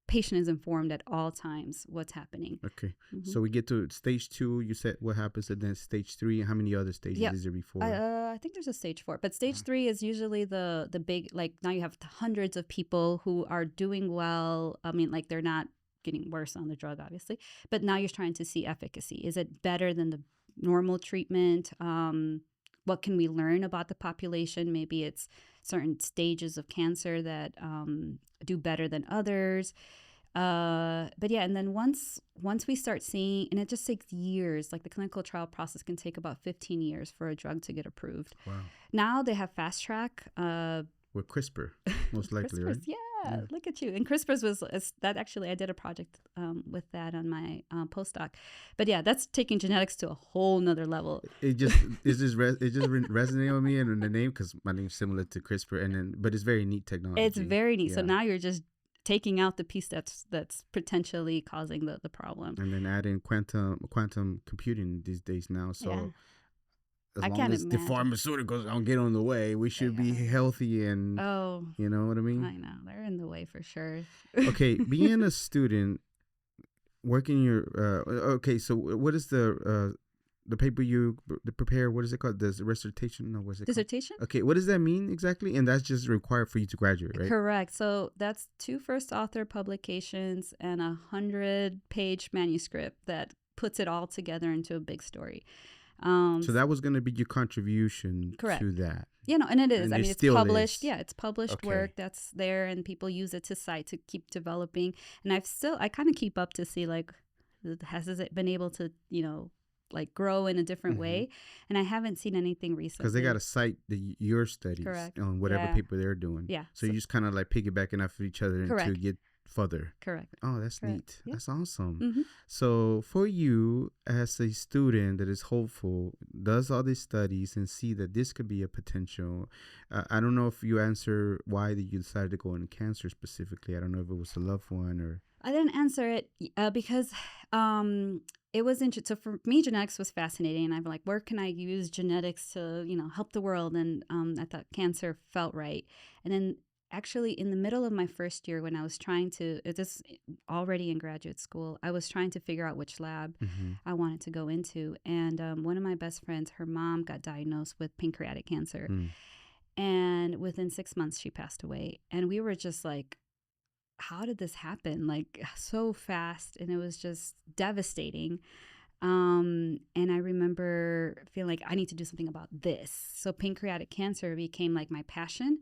patient is informed at all times what's happening. Okay. Mm-hmm. So we get to stage 2, you said what happens, and then stage 3, and how many other stages is there before? I think there's a stage 4, but stage 3 is usually the big, like now you have hundreds of people who are doing well. I mean, like they're not getting worse on the drug, obviously, but now you're trying to see efficacy. Is it better than the normal treatment? What can we learn about the population? Maybe it's certain stages of cancer that do better than others. But yeah, and then once we start seeing, and it just takes years, like the clinical trial process can take about 15 years for a drug to get approved. Wow. Now they have fast track. With CRISPR, most likely, right? Yeah, look at you. And CRISPR's was that actually, I did a project with that on my postdoc. But yeah, that's taking genetics to a whole nother level. It just resonated with me and the name, because my name's similar to CRISPR, but it's very neat technology. It's very neat. Yeah. So now you're just taking out the piece that's potentially causing the problem. And then adding quantum computing these days now. So. Yeah. As long as the pharmaceuticals don't get on the way, we should be healthy and, you know what I mean? I know. They're in the way for sure. Okay. Being a student, working so what is the paper you prepare? What is it called? The dissertation? No, what's it dissertation? Called? Okay. What does that mean exactly? And that's just required for you to graduate, right? Correct. So that's 2 first author publications and a 100-page manuscript that puts it all together into a big story. So that was going to be your contribution to that. You know, and it is. I mean, it's published. Yeah, it's published work that's there, and people use it to cite to keep developing. And I kind of keep up to see, like, has it been able to, like grow in a different way? And I haven't seen anything recently. Because they got to cite your studies on whatever paper they're doing. Yeah. So you just kind of like piggybacking off of each other to get further. Correct. Oh, that's neat. Yeah. That's awesome. Mm-hmm. So for you as a student that is hopeful, does all these studies and see that this could be a potential, I don't know if you answer why did you decide to go into cancer specifically. I don't know if it was a loved one or. I didn't answer it because it was interesting. So for me, genetics was fascinating. And I'm like, where can I use genetics to, help the world? And I thought cancer felt right. And then actually in the middle of my first year, when I was trying to, this already in graduate school, I was trying to figure out which lab I wanted to go into. And one of my best friends, her mom got diagnosed with pancreatic cancer. And within 6 months, she passed away. And we were just like, how did this happen? Like so fast. And it was just devastating. And I remember feeling like I need to do something about this. So pancreatic cancer became like my passion.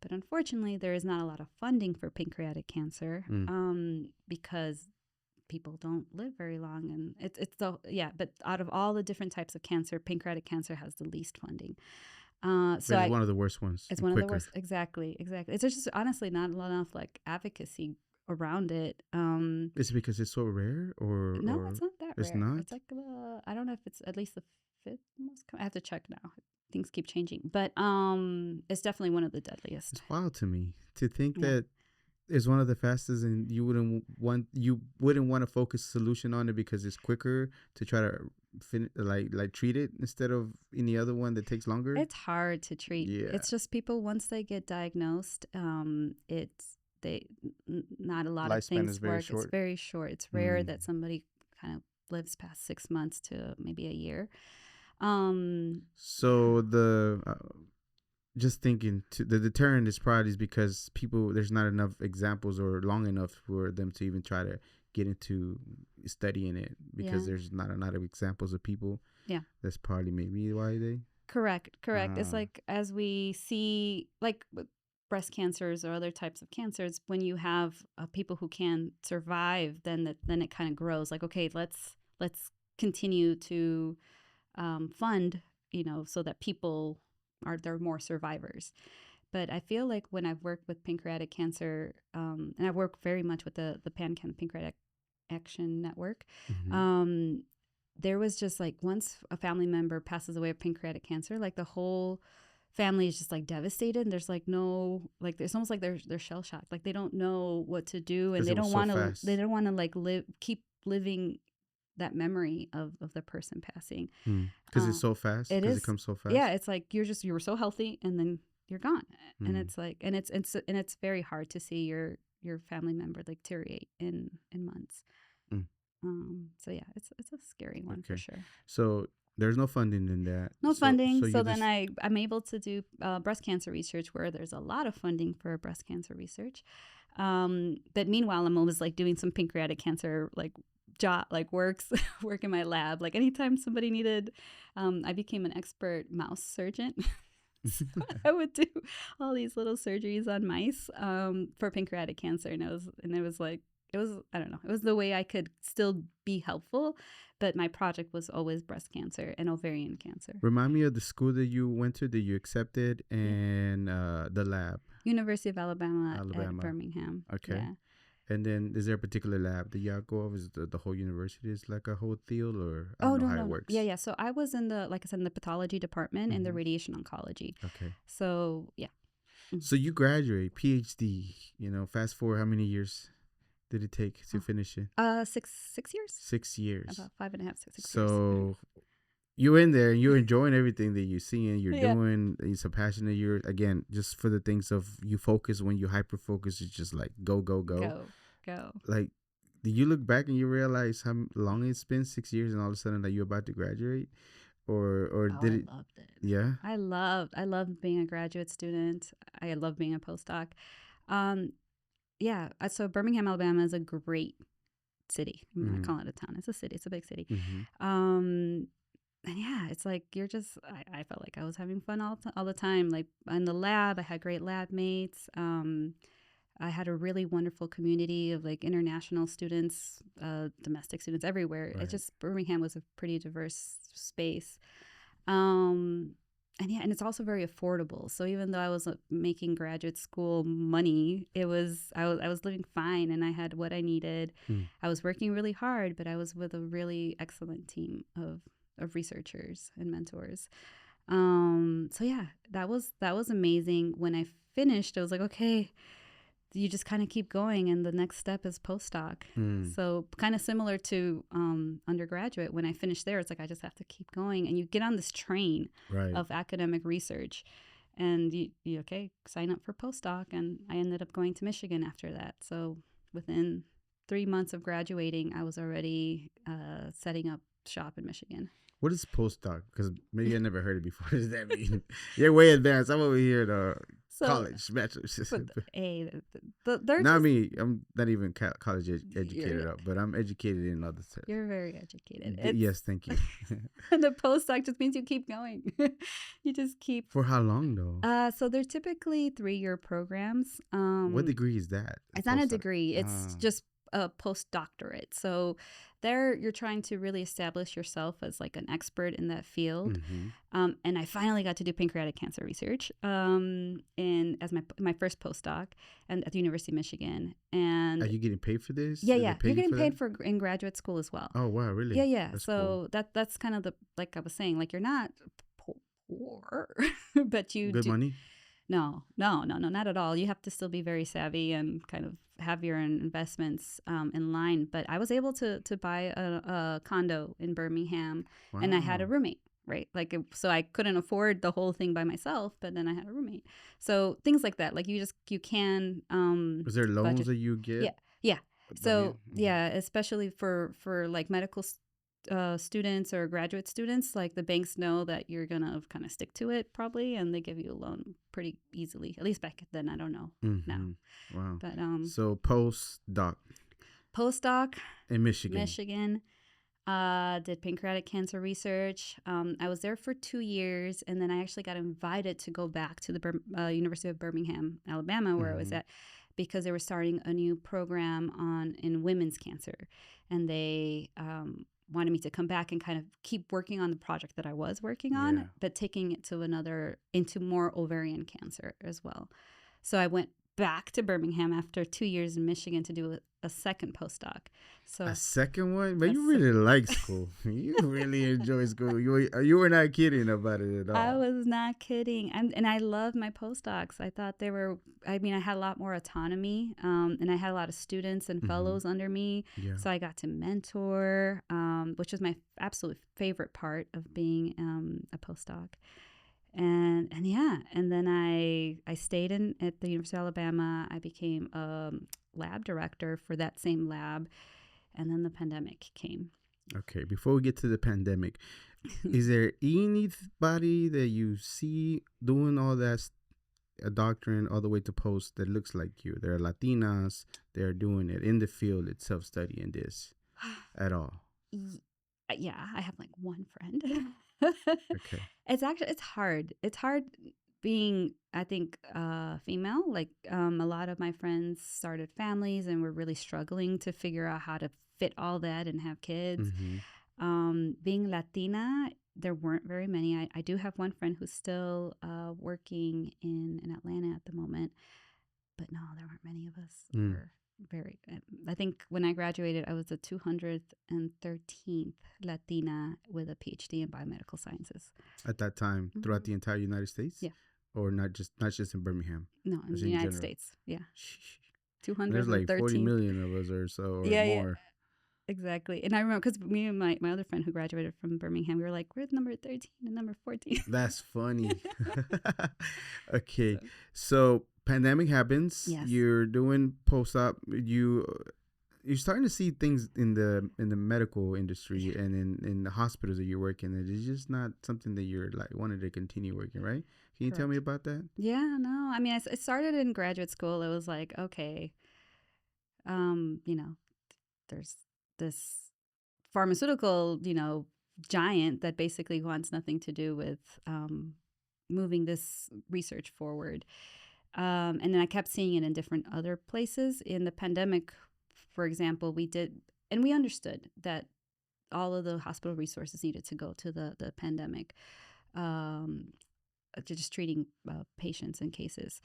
But unfortunately, there is not a lot of funding for pancreatic cancer because people don't live very long. And but out of all the different types of cancer, pancreatic cancer has the least funding. So it's one of the worst ones. It's one of the worst. Exactly. It's just honestly not enough like advocacy around it. Is it because it's so rare or? No, it's not that rare. It's not? It's like, I don't know if it's at least the 5th most common. I have to check now. Things keep changing, but it's definitely one of the deadliest. It's wild to me to think that it's one of the fastest, and you wouldn't want to focus solution on it because it's quicker to try to treat it instead of any other one that takes longer. It's hard to treat. Yeah. It's just people once they get diagnosed, not a lot of things work. It's very short. It's rare that somebody kind of lives past 6 months to maybe a year. So just thinking the deterrent is probably because there's not enough examples or long enough for them to even try to get into studying it because there's not a lot of examples of people. Yeah. That's probably maybe why they. Correct. It's like as we see, like with breast cancers or other types of cancers, when you have people who can survive, then it kind of grows. Like, okay, let's continue to fund, so that there are more survivors. But I feel like when I've worked with pancreatic cancer, and I work very much with the PanCan, Pancreatic Action Network, there was just like once a family member passes away of pancreatic cancer, like the whole family is just like devastated. And there's like no, like it's almost like they're shell shocked. Like they don't know what to do, and they don't want to like keep living that memory of the person passing. Because it's so fast. Because it comes so fast. Yeah, it's like you were so healthy, and then you're gone. And it's like, and it's very hard to see your family member like deteriorate in months. So yeah, it's a scary one for sure. So there's no funding in that. No funding. So then I'm able to do breast cancer research where there's a lot of funding for breast cancer research. But meanwhile, I'm always like doing some pancreatic cancer work in my lab. Like anytime somebody needed, I became an expert mouse surgeon. So I would do all these little surgeries on mice for pancreatic cancer, and it was I don't know, it was the way I could still be helpful, but my project was always breast cancer and ovarian cancer. Remind me of the school that you went to, that you accepted, and the lab. University of Alabama. At Birmingham. Okay. Yeah. And then is there a particular lab that y'all go of? Is the whole university is like a whole field, or I don't know how it works? Yeah. So I was in like I said, in the pathology department and the radiation oncology. Okay. So yeah. So you graduate, PhD, fast forward, how many years did it take to finish it? 6 years. 6 years. About 5.5, 6 years. So you're in there and you're enjoying everything that you're seeing, you're doing. It's a passion that you're, again, just for the things of you focus. When you hyper focus, it's just like go. Like, do you look back and you realize how long it's been, 6 years, and all of a sudden that you're about to graduate? Or did it? I loved it. Yeah. I loved being a graduate student. I love being a postdoc. Yeah. So Birmingham, Alabama is a great city. I'm not calling it a town. It's a city. It's a big city. And yeah, it's like I felt like I was having fun all the time. Like in the lab, I had great lab mates. I had a really wonderful community of like international students, domestic students everywhere. Right. Birmingham was a pretty diverse space. And it's also very affordable. So even though I was making graduate school money, I was living fine, and I had what I needed. I was working really hard, but I was with a really excellent team of researchers and mentors. So yeah, that was amazing. When I finished, I was like, okay, you just kind of keep going, and the next step is postdoc. So kind of similar to undergraduate. When I finished there, it's like I just have to keep going, and you get on this train of academic research, and you sign up for postdoc. And I ended up going to Michigan after that. So within 3 months of graduating, I was already setting up shop in Michigan. What is postdoc? Because maybe I never heard it before. What does that mean? You're way advanced. I'm over here at college, bachelor's. Not me. I'm not even college educated up, but I'm educated in other stuff. You're very educated. Yes, thank you. And the postdoc just means you keep going. You just keep. For how long though? So they're typically 3-year programs. What degree is that? It's not a degree. It's just a postdoctorate. So there you're trying to really establish yourself as like an expert in that field. And I finally got to do pancreatic cancer research as my first postdoc and at the University of Michigan. And are you getting paid for this? Yeah. You're getting paid for in graduate school as well. Oh wow, really? Yeah. That's so cool. That's kind of like I was saying, like you're not poor, but you good money. No, not at all. You have to still be very savvy and kind of have your investments in line. But I was able to buy a condo in Birmingham, and I had a roommate, right? So I couldn't afford the whole thing by myself, but then I had a roommate. So things like that, like you can. Was there loans budget that you get? Yeah. So especially for like medical students or graduate students, like the banks know that you're gonna kind of stick to it probably, and they give you a loan pretty easily. At least back then, I don't know now. Wow. But so postdoc. Postdoc in Michigan. Did pancreatic cancer research. I was there for 2 years, and then I actually got invited to go back to the University of Birmingham, Alabama, where I was at, because they were starting a new program in women's cancer, and they wanted me to come back and kind of keep working on the project that I was working on, but taking it into more ovarian cancer as well. So I went back to Birmingham after 2 years in Michigan to do a second postdoc. So a second one? But you really like school. You really enjoy school. You were not kidding about it at all. I was not kidding. And I loved my postdocs. I thought I had a lot more autonomy, and I had a lot of students and fellows under me. Yeah. So I got to mentor, which was my absolute favorite part of being a postdoc. And then I stayed at the University of Alabama. I became a lab director for that same lab, and then the pandemic came. Okay, before we get to the pandemic, is there anybody that you see doing all that doctrine all the way to post that looks like you? There are Latinas. They're doing it in the field itself, studying this at all. Yeah, I have like one friend. Okay. It's hard. It's hard being, I think, female. Like a lot of my friends started families and were really struggling to figure out how to fit all that and have kids. Being Latina, there weren't very many. I do have one friend who's still working in Atlanta at the moment, but no, there weren't many of us. I think when I graduated, I was the 213th Latina with a PhD in biomedical sciences. At that time, throughout the entire United States? Yeah. Or not just in Birmingham? No, in the United States. Yeah. 213. There's like 40 million of us or so, or more. Yeah. Exactly. And I remember because me and my other friend who graduated from Birmingham, we were like, we're number 13 and number 14. That's funny. Okay. So pandemic happens. Yes. You're doing post-op. You're starting to see things in the medical industry and in the hospitals that you're working in. It's just not something that you're like wanted to continue working, right? Can you tell me about that? Yeah, no. I mean, it started in graduate school. It was like, okay, there's this pharmaceutical, giant that basically wants nothing to do with moving this research forward. And then I kept seeing it in different other places. In the pandemic, for example, we understood that all of the hospital resources needed to go to the pandemic, just treating patients and cases.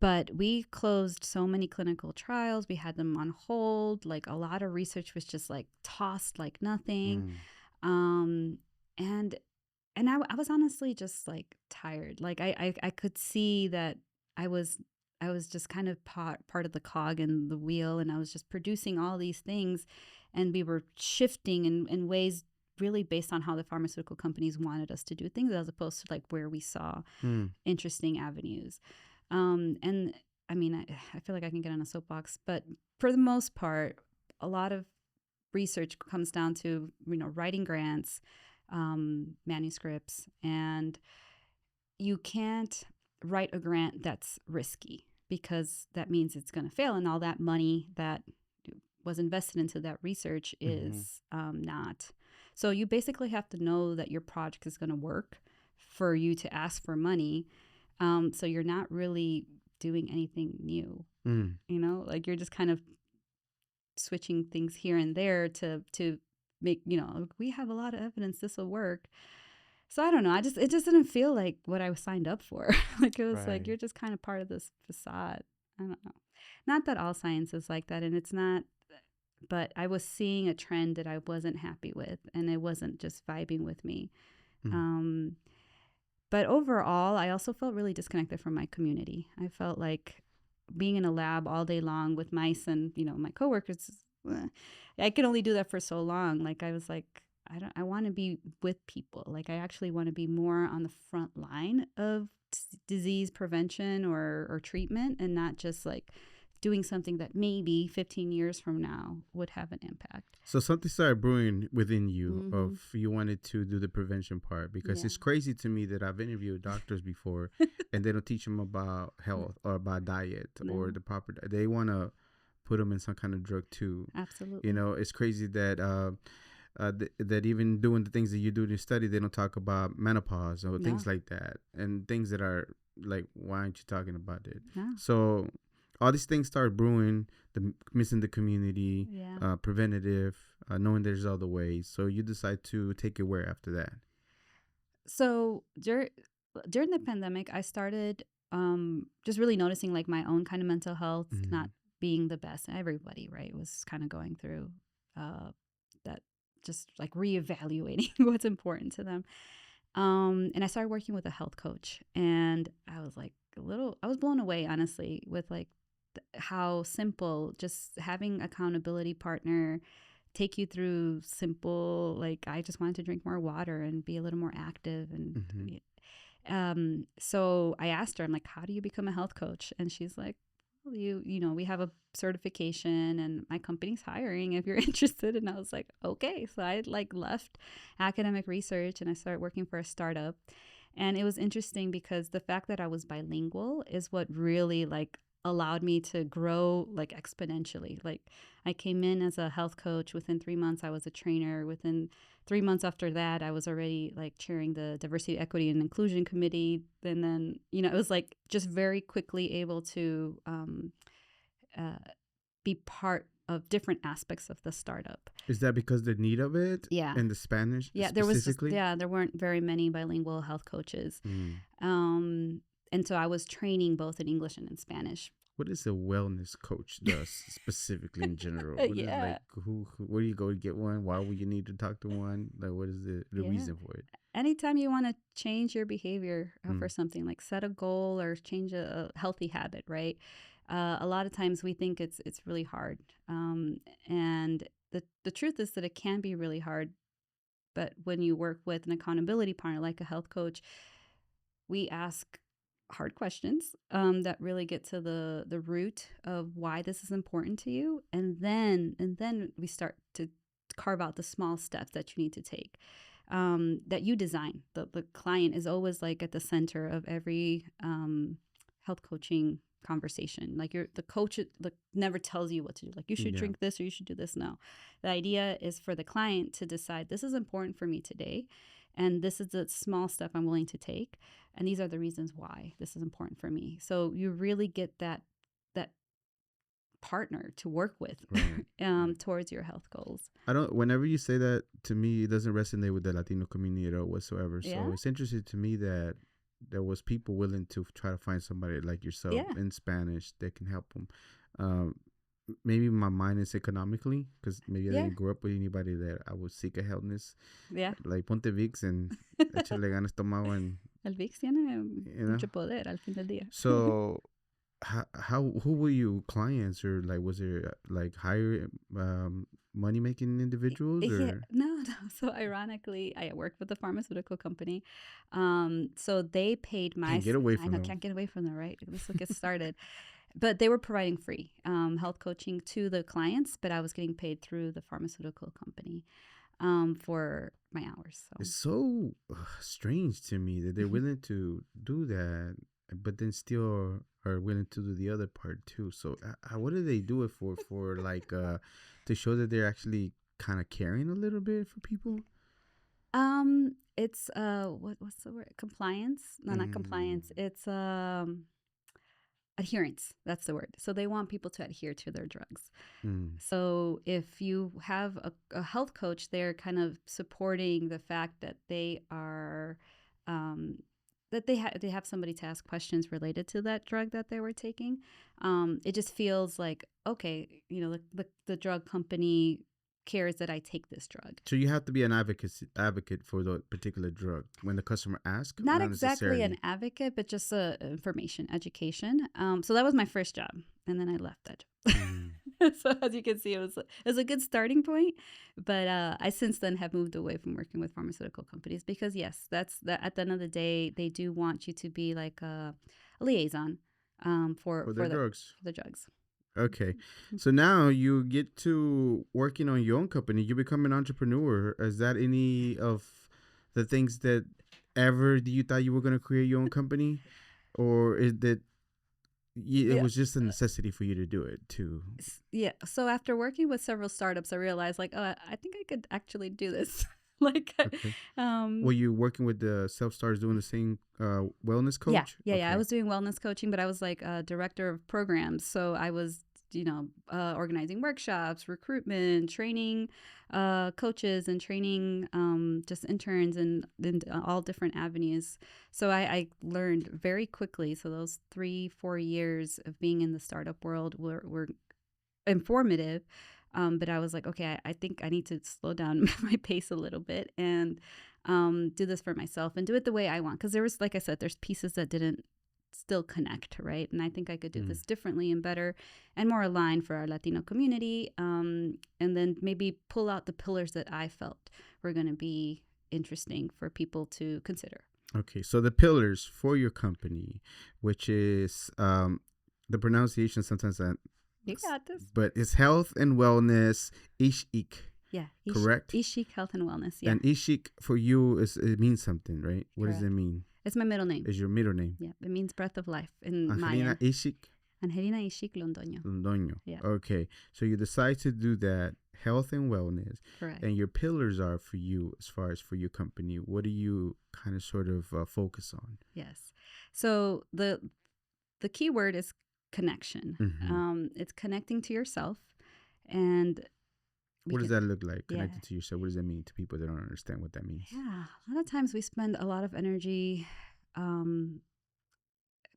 But we closed so many clinical trials. We had them on hold. Like a lot of research was just like tossed like nothing. And I was honestly just like tired. Like I could see that I was just kind of part of the cog in the wheel, and I was just producing all these things, and we were shifting in ways really based on how the pharmaceutical companies wanted us to do things, as opposed to like where we saw interesting avenues. And I mean, I feel like I can get on a soapbox, but for the most part, a lot of research comes down to, writing grants, manuscripts, and you can't write a grant that's risky because that means it's going to fail, and all that money that was invested into that research is not. So you basically have to know that your project is going to work for you to ask for money. So you're not really doing anything new, like you're just kind of switching things here and there to make, we have a lot of evidence this will work. So I don't know. It just didn't feel like what I was signed up for. Like it was like, you're just kind of part of this facade. I don't know. Not that all science is like that, and it's not, but I was seeing a trend that I wasn't happy with, and it wasn't just vibing with me. But overall, I also felt really disconnected from my community. I felt like being in a lab all day long with mice and, my coworkers, I could only do that for so long. Like I was like, I want to be with people. Like I actually want to be more on the front line of disease prevention or treatment, and not just like doing something that maybe 15 years from now would have an impact. So something started brewing within you of you wanted to do the prevention part, because it's crazy to me that I've interviewed doctors before and they don't teach them about health or about diet or the proper diet. They want to put them in some kind of drug too. Absolutely. You know, it's crazy that that even doing the things that you do in your study, they don't talk about menopause or things like that, and things that are like, why aren't you talking about it? Yeah. So all these things start brewing, missing the community, preventative, knowing there's other ways. So you decide to take it where after that? So during the pandemic, I started just really noticing like my own kind of mental health not being the best. Everybody, right, was kind of going through that, just like reevaluating what's important to them. And I started working with a health coach, and I was like I was blown away, honestly, with like how simple just having accountability partner take you through simple, like I just wanted to drink more water and be a little more active. And so I asked her, I'm like, how do you become a health coach? And she's like, well, you know, we have a certification and my company's hiring if you're interested. And I was like, okay. So I like left academic research and I started working for a startup. And it was interesting because the fact that I was bilingual is what really like allowed me to grow like exponentially. Like I came in as a health coach. Within 3 months, I was a trainer. Within 3 months after that, I was already like chairing the diversity, equity, and inclusion committee. And then, you know, it was like just very quickly able to be part of different aspects of the startup. Is that because the need of it? Yeah. And the Spanish specifically? There weren't very many bilingual health coaches. And so I was training both in English and in Spanish. What is a wellness coach does specifically in general? What is, like, where do you go to get one? Why would you need to talk to one? Like, what is the reason for it? Anytime you want to change your behavior for something, like set a goal or change a healthy habit, right? A lot of times we think it's really hard. And the truth is that it can be really hard. But when you work with an accountability partner like a health coach, we ask hard questions that really get to the root of why this is important to you, and then we start to carve out the small steps that you need to take, that you design. The client is always like at the center of every health coaching conversation. Like the coach never tells you what to do, like you should drink this or you should do this. No, the idea is for the client to decide, this is important for me today, and this is the small step I'm willing to take, and these are the reasons why this is important for me. So you really get that partner to work with, right. Towards your health goals. Whenever you say that to me, it doesn't resonate with the Latino community at all whatsoever. So it's interesting to me that there was people willing to try to find somebody like yourself in Spanish that can help them. Maybe my mind is economically, because maybe I didn't grow up with anybody that I would seek a helpness. Yeah. Like, ponte Vicks and échale ganas estómago. And el Vicks tiene mucho poder al fin del día. So, who were you clients, or like was there like higher money making individuals? Or? No. So ironically, I worked with a pharmaceutical company. So they paid my. Can't get away from them. Can't get away from them, right? This will get started. But they were providing free health coaching to the clients, but I was getting paid through the pharmaceutical company for my hours. So. It's so strange to me that they're willing to do that, but then still are willing to do the other part too. So what do they do it for? For like to show that they're actually kind of caring a little bit for people? It's what's the word? Compliance? No, not compliance. It's adherence. That's the word. So they want people to adhere to their drugs. So if you have a health coach, they're kind of supporting the fact that they are that they have somebody to ask questions related to that drug that they were taking. It just feels like, okay, you know, the drug company cares that I take this drug. So you have to be an advocate for the particular drug when the customer asks? Not exactly an advocate, but just information, education. So that was my first job, and then I left that job. So as you can see, it was a good starting point, but I since then have moved away from working with pharmaceutical companies, because yes, at the end of the day, they do want you to be like a liaison for the drugs. Okay. So now you get to working on your own company. You become an entrepreneur. Is that any of the things that ever you thought you were going to create your own company? Or is that it was just a necessity for you to do it too. Yeah. So after working with several startups, I realized like, oh, I think I could actually do this. Like, okay. Were you working with the self-starters doing the same wellness coach? Yeah. I was doing wellness coaching, but I was like a director of programs. So I was, organizing workshops, recruitment, training coaches, and training just interns and all different avenues. So I learned very quickly. So those 3-4 years of being in the startup world were informative. But I was like, okay, I think I need to slow down my pace a little bit and do this for myself and do it the way I want. Because there was, like I said, there's pieces that didn't still connect, right? And I think I could do this differently and better and more aligned for our Latino community. And then maybe pull out the pillars that I felt were going to be interesting for people to consider. Okay, so the pillars for your company, which is the pronunciation sometimes you got this. But it's health and wellness, Ix-Ik. Yeah. Correct? Ix-Ik, health and wellness, yeah. And Ix-Ik for you, it means something, right? What does it mean? It's my middle name. It's your middle name? Yeah, it means breath of life in Angelina Maya. Ix-Ik? Angelina Ix-Ik Londoño. Londoño. Yeah. Okay, so you decide to do that, health and wellness. Correct. And your pillars are for you, as far as for your company. What do you kind of sort of focus on? Yes. So the key word is connection. It's connecting to yourself. And what does that look like? Connected to yourself. What does that mean to people that don't understand what that means? Yeah. A lot of times we spend a lot of energy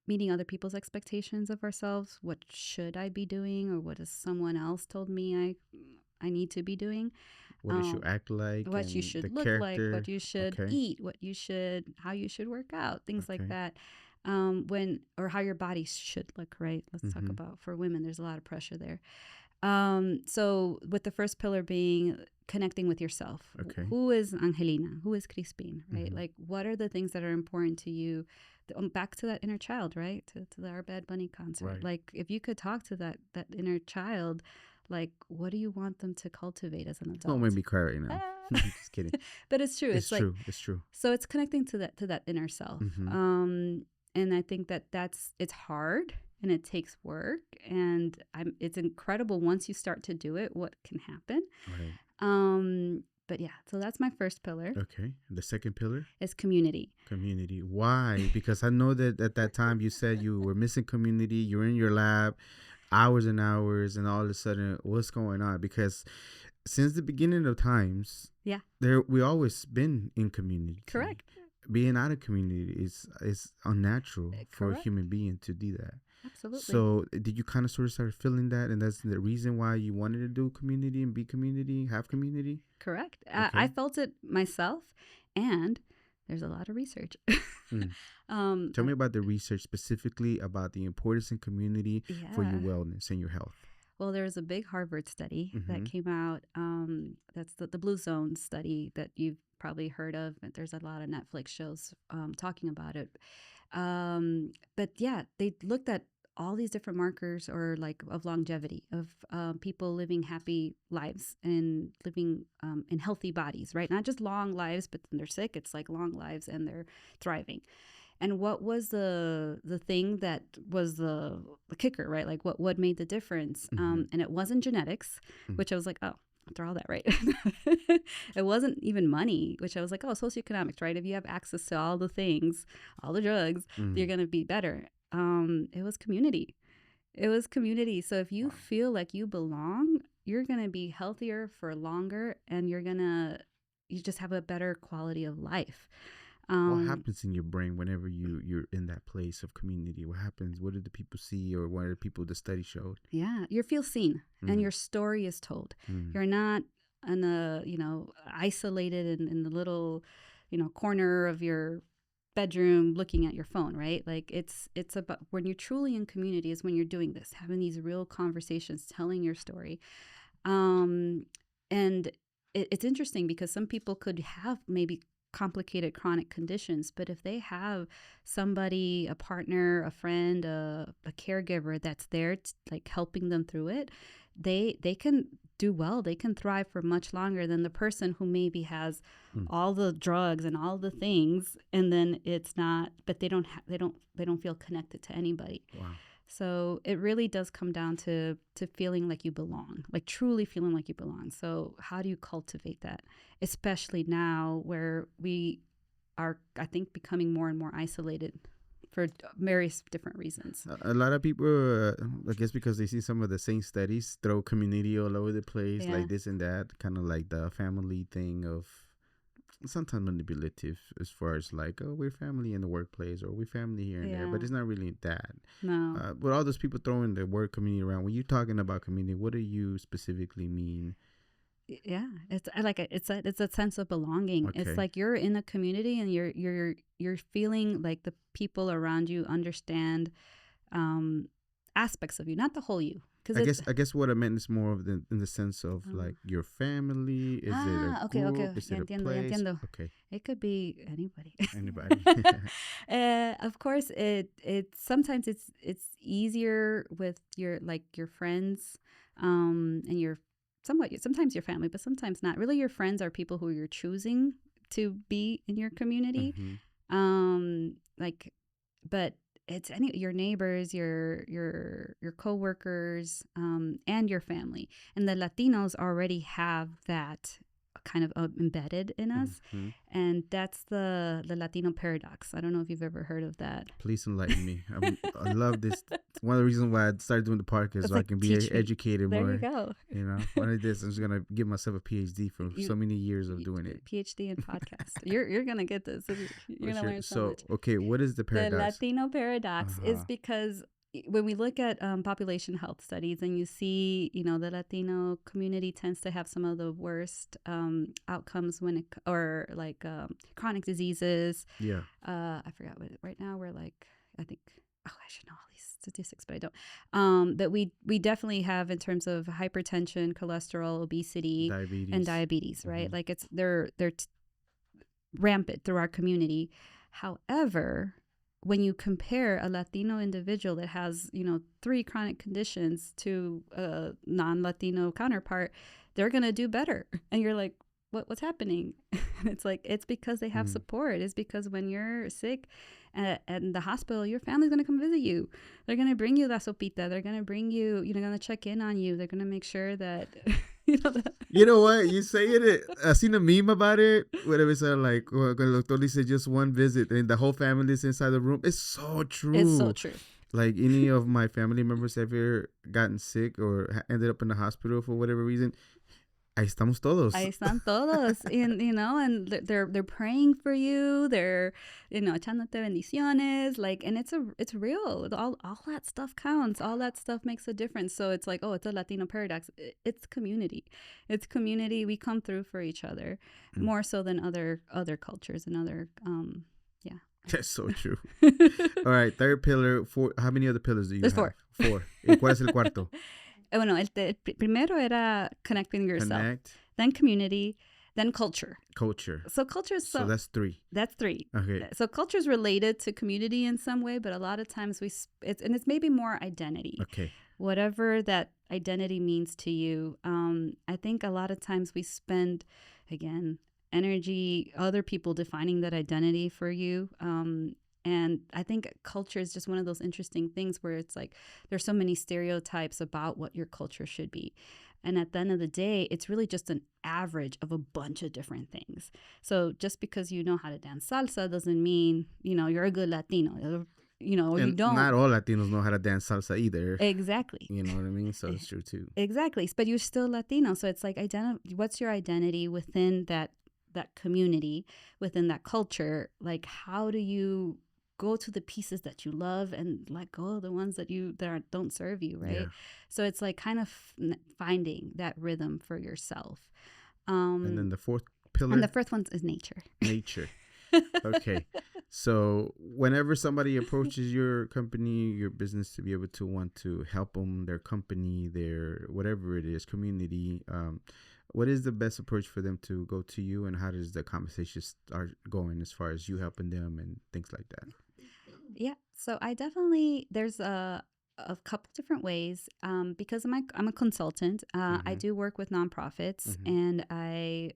meeting other people's expectations of ourselves. What should I be doing? Or what has someone else told me I need to be doing? What you should act like, what you should look like, what you should eat, how you should work out, things like that. Or how your body should look, right? Let's talk about, for women, there's a lot of pressure there. So with the first pillar being connecting with yourself. Okay. Who is Angelina? Who is Crispin, right? Like, what are the things that are important to you? Back to that inner child, right? To our Bad Bunny concert. Right. Like, if you could talk to that inner child, like, what do you want them to cultivate as an adult? Don't make me cry right now. Just kidding. But it's true. It's true. It's true. So it's connecting to that inner self. And I think it's hard and it takes work, and it's incredible once you start to do it, what can happen. Right. But yeah, so that's my first pillar. Okay. The second pillar is community. Community. Why? Because I know that at that time you said you were missing community. You're in your lab hours and hours, and all of a sudden, what's going on? Because since the beginning of times, we always been in community. Correct. Being out of community is unnatural for a human being to do that. Absolutely. So did you kind of sort of start feeling that, and that's the reason why you wanted to do community and be community, have community? Correct. Okay. I felt it myself, and there's a lot of research. Tell me about the research, specifically about the importance in community for your wellness and your health. Well, there was a big Harvard study that came out. That's the Blue Zone study that you've probably heard of. There's a lot of Netflix shows talking about it. But yeah, they looked at all these different markers of longevity, of people living happy lives and living in healthy bodies, right? Not just long lives, but when they're sick, it's like long lives and they're thriving. And what was the thing that was the kicker, right? Like what made the difference? And it wasn't genetics, which I was like, oh, after all that, right? It wasn't even money, which I was like, oh, socioeconomics, right? If you have access to all the things, all the drugs, you're going to be better. It was community. So if you feel like you belong, you're going to be healthier for longer, and you just have a better quality of life. What happens in your brain whenever you're in that place of community? What happens? What did the people see, or what did the study showed? Yeah, you feel seen, and your story is told. You're not isolated in the little, corner of your bedroom looking at your phone, right? Like it's about when you're truly in community is when you're doing this, having these real conversations, telling your story. And it's interesting because some people could have maybe complicated chronic conditions, but if they have somebody, a partner, a friend, a caregiver that's there like helping them through it, they can do well. They can thrive for much longer than the person who maybe has all the drugs and all the things, and then it's not, but they don't feel connected to anybody. Wow. So it really does come down to feeling like you belong, like truly feeling like you belong. So how do you cultivate that, especially now where we are, I think, becoming more and more isolated for various different reasons. A lot of people, I guess because they see some of the same studies, throw community all over the place, like this and that, kind of like the family thing of sometimes manipulative as far as like, oh, we're family in the workplace or we're family here and there, but it's not really that. No. But all those people throwing the word community around, when you're talking about community, what do you specifically mean? Yeah, it's like it's a sense of belonging. Okay. It's like you're in a community and you're feeling like the people around you understand aspects of you, not the whole you. I guess what I meant is more of in the sense of like your family. Is it a group? Is it a place? Okay. It could be anybody. Anybody. Of course, it sometimes it's easier with your friends, and sometimes your family, but sometimes not. Really, your friends are people who you're choosing to be in your community. Mm-hmm. But it's your neighbors, your coworkers, and your family. And the Latinos already have that kind of embedded in us. Mm-hmm. And that's the Latino paradox. I don't know if you've ever heard of that. Please enlighten me. I love this. One of the reasons why I started doing the podcast, so I can be educated more. There you go. You know, one of this, I'm just going to give myself a PhD from so many years of doing it. PhD in podcast. You're going to get this. You're going to learn so much. Okay, what is the paradox? The Latino paradox is because when we look at population health studies and you see, the Latino community tends to have some of the worst outcomes chronic diseases. Yeah. I forgot what right now we're like, I think, I should know all these statistics, but I don't. But we definitely have in terms of hypertension, cholesterol, obesity, diabetes, right? Mm-hmm. Like they're rampant through our community. However, when you compare a Latino individual that has, 3 chronic conditions to a non-Latino counterpart, they're going to do better. And you're like, what's happening? It's like, it's because they have support. It's because when you're sick at the hospital, your family's going to come visit you. They're going to bring you la sopita. They're going to bring you, going to check in on you. They're going to make sure that... You know what? You saying it. I seen a meme about it. Whatever it's like, the doctor said just one visit and the whole family is inside the room. It's so true. It's so true. Like any of my family members ever gotten sick or ended up in the hospital for whatever reason, ahí estamos todos. Ahí están todos. And, and they're praying for you. They're, echándote bendiciones. Like, and it's real. All that stuff counts. All that stuff makes a difference. So it's like, oh, it's a Latino paradox. It's community. It's community. We come through for each other more so than other cultures and other, yeah. That's so true. All right. Third pillar. How many other pillars do you have? There's 4. 4. ¿Y cuál es el cuarto? Bueno, el primero era connecting yourself, then community, then culture. So culture is so that's 3. That's 3. Okay. So culture is related to community in some way, but a lot of times it's maybe more identity. Okay. Whatever that identity means to you. I think a lot of times we spend, again, energy, other people defining that identity for you. And I think culture is just one of those interesting things where it's like there's so many stereotypes about what your culture should be. And at the end of the day, it's really just an average of a bunch of different things. So just because you know how to dance salsa doesn't mean, you're a good Latino. Or you don't. Not all Latinos know how to dance salsa either. Exactly. You know what I mean? So it's true too. Exactly. But you're still Latino. So it's like, what's your identity within that community, within that culture? Like, how do you go to the pieces that you love and let go of the ones that don't serve you, right? Yeah. So it's like kind of finding that rhythm for yourself. And then the 4th pillar? And the 4th one is nature. Nature. Okay. So whenever somebody approaches your company, your business, to be able to want to help them, their company, their whatever it is, community, what is the best approach for them to go to you, and how does the conversation start going as far as you helping them and things like that? Yeah. So I there's a a couple different ways. Because I'm a consultant. I do work with nonprofits, and I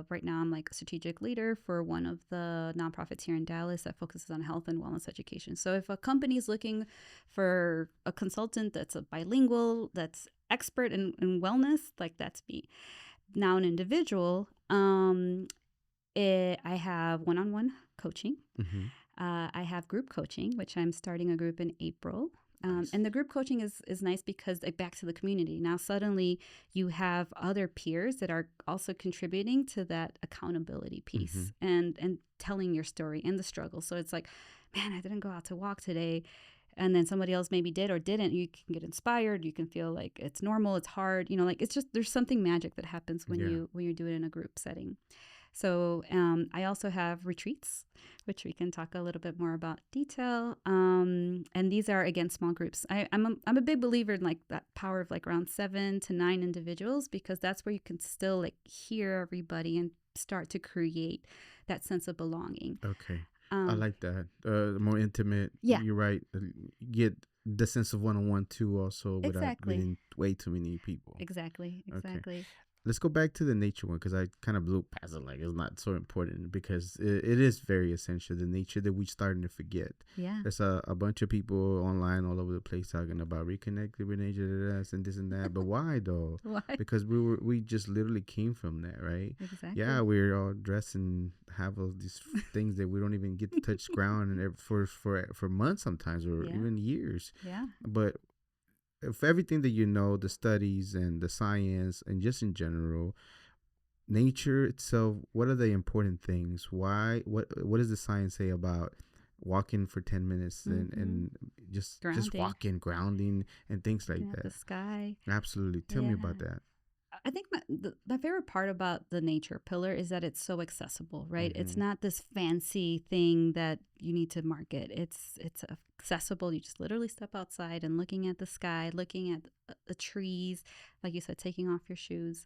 right now I'm like a strategic leader for one of the nonprofits here in Dallas that focuses on health and wellness education. So if a company is looking for a consultant that's a bilingual, that's expert in wellness, like that's me. Now an individual, I have one-on-one coaching. I have group coaching, which I'm starting a group in April. Nice. And the group coaching is nice because back to the community. Now suddenly you have other peers that are also contributing to that accountability piece and telling your story and the struggle. So it's like, man, I didn't go out to walk today. And then somebody else maybe did or didn't. You can get inspired. You can feel like it's normal. It's hard. Like it's just, there's something magic that happens when you do it in a group setting. So I also have retreats, which we can talk a little bit more about detail. And these are, again, small groups. I'm a big believer in like that power of like around 7 to 9 individuals, because that's where you can still like hear everybody and start to create that sense of belonging. Okay. I like that. More intimate. Yeah. You're right. Get the sense of one-on-one too also without getting way too many people. Exactly. Okay. Let's go back to the nature one, because I kind of blew past it like it's not so important, because it is very essential, the nature that we're starting to forget. Yeah. There's a bunch of people online all over the place talking about reconnecting with nature and this and that. But why though? Why? Because we just literally came from that, right? Exactly. Yeah, we're all dressed and have all these things that we don't even get to touch ground and for months sometimes, or even years. Yeah. But if everything that the studies and the science and just in general, nature itself, what are the important things? Why? What does the science say about walking for 10 minutes and just walking, grounding, and things like that? The sky. Absolutely. Tell me about that. I think my favorite part about the nature pillar is that it's so accessible, right? It's not this fancy thing that you need to market. It's accessible. You just literally step outside and looking at the sky, looking at the trees, like you said, taking off your shoes,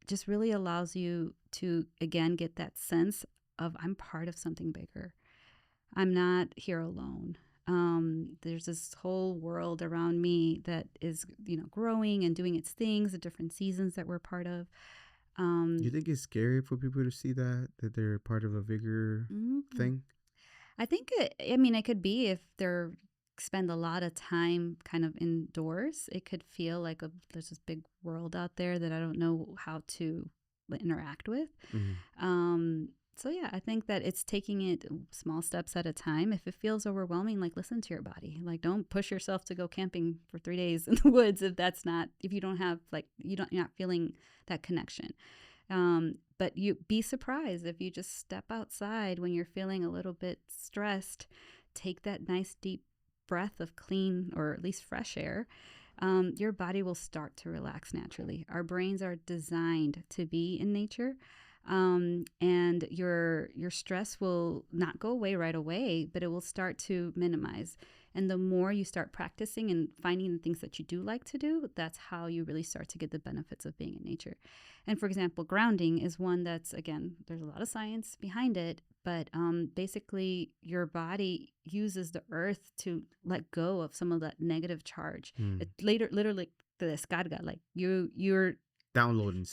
just really allows you to, again, get that sense of I'm part of something bigger. I'm not here alone. There's this whole world around me that is, growing and doing its things, the different seasons that we're part of. You think it's scary for people to see that they're part of a bigger thing? I think it could be if they're spend a lot of time kind of indoors. It could feel like there's this big world out there that I don't know how to interact with. So yeah, I think that it's taking it small steps at a time. If it feels overwhelming, like listen to your body. Like don't push yourself to go camping for 3 days in the woods if you don't have you're not feeling that connection. But you be surprised if you just step outside when you're feeling a little bit stressed, take that nice deep breath of clean or at least fresh air. Your body will start to relax naturally. Our brains are designed to be in nature. And your stress will not go away right away, but it will start to minimize. And the more you start practicing and finding the things that you do like to do, that's how you really start to get the benefits of being in nature. And for example, grounding is one that's, again, there's a lot of science behind it, but basically your body uses the earth to let go of some of that negative charge. It literally the descarga, like you're downloading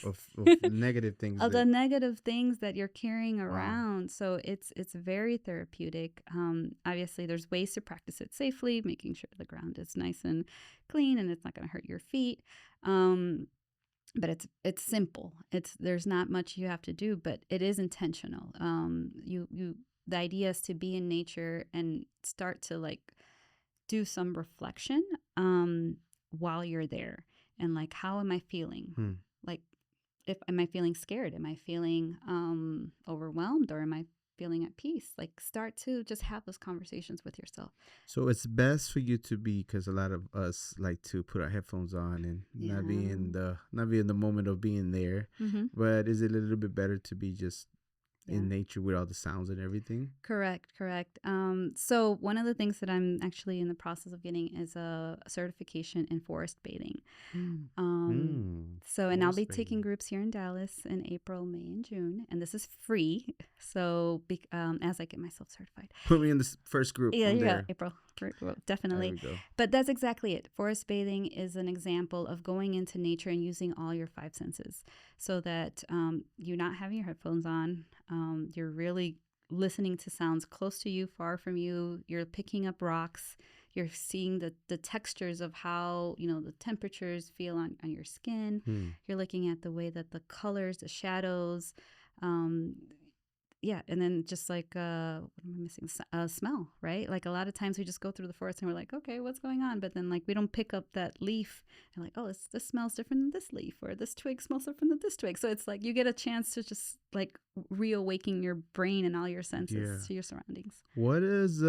of negative things of the negative things that you're carrying around. So it's very therapeutic. Obviously there's ways to practice it safely, making sure the ground is nice and clean and it's not going to hurt your feet. But it's simple. There's not much you have to do, but it is intentional. The idea is to be in nature and start to do some reflection while you're there. And how am I feeling? Am I feeling scared? Am I feeling overwhelmed, or am I feeling at peace? Start to just have those conversations with yourself. So it's best for you to be, because a lot of us like to put our headphones on and not be in the moment of being there. But is it a little bit better to be just in nature with all the sounds and everything? Correct. So one of the things that I'm actually in the process of getting is a certification in forest bathing. And I'll be taking groups here in Dallas in April, May, and June, and this is free. So as I get myself certified, put me in the first group. Yeah, April. Well, definitely. There we go. But that's exactly it. Forest bathing is an example of going into nature and using all your five senses so that you're not having your headphones on. You're really listening to sounds close to you, far from you. You're picking up rocks. You're seeing the textures of how, the temperatures feel on your skin. You're looking at the way that the colors, the shadows, and then just like what am I missing? Smell, right? Like a lot of times we just go through the forest and we're like, okay, what's going on? But then like we don't pick up that leaf and like, oh, this smells different than this leaf, or this twig smells different than this twig. So it's like you get a chance to just like reawaken your brain and all your senses to your surroundings. What is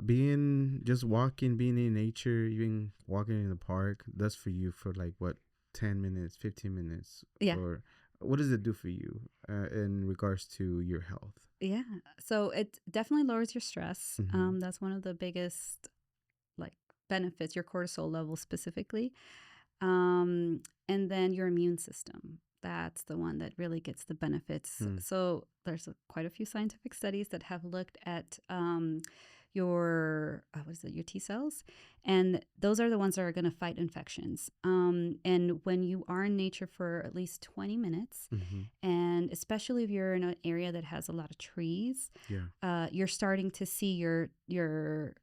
being in nature, even walking in the park, does for you for like what, 10 minutes, 15 minutes? Yeah. Or what does it do for you in regards to your health? Yeah. So it definitely lowers your stress. That's one of the biggest like benefits, your cortisol level specifically. And then your immune system. That's the one that really gets the benefits. So there's quite a few scientific studies that have looked at your T cells, and those are the ones that are going to fight infections. And when you are in nature for at least 20 minutes, and especially if you're in an area that has a lot of trees, you're starting to see your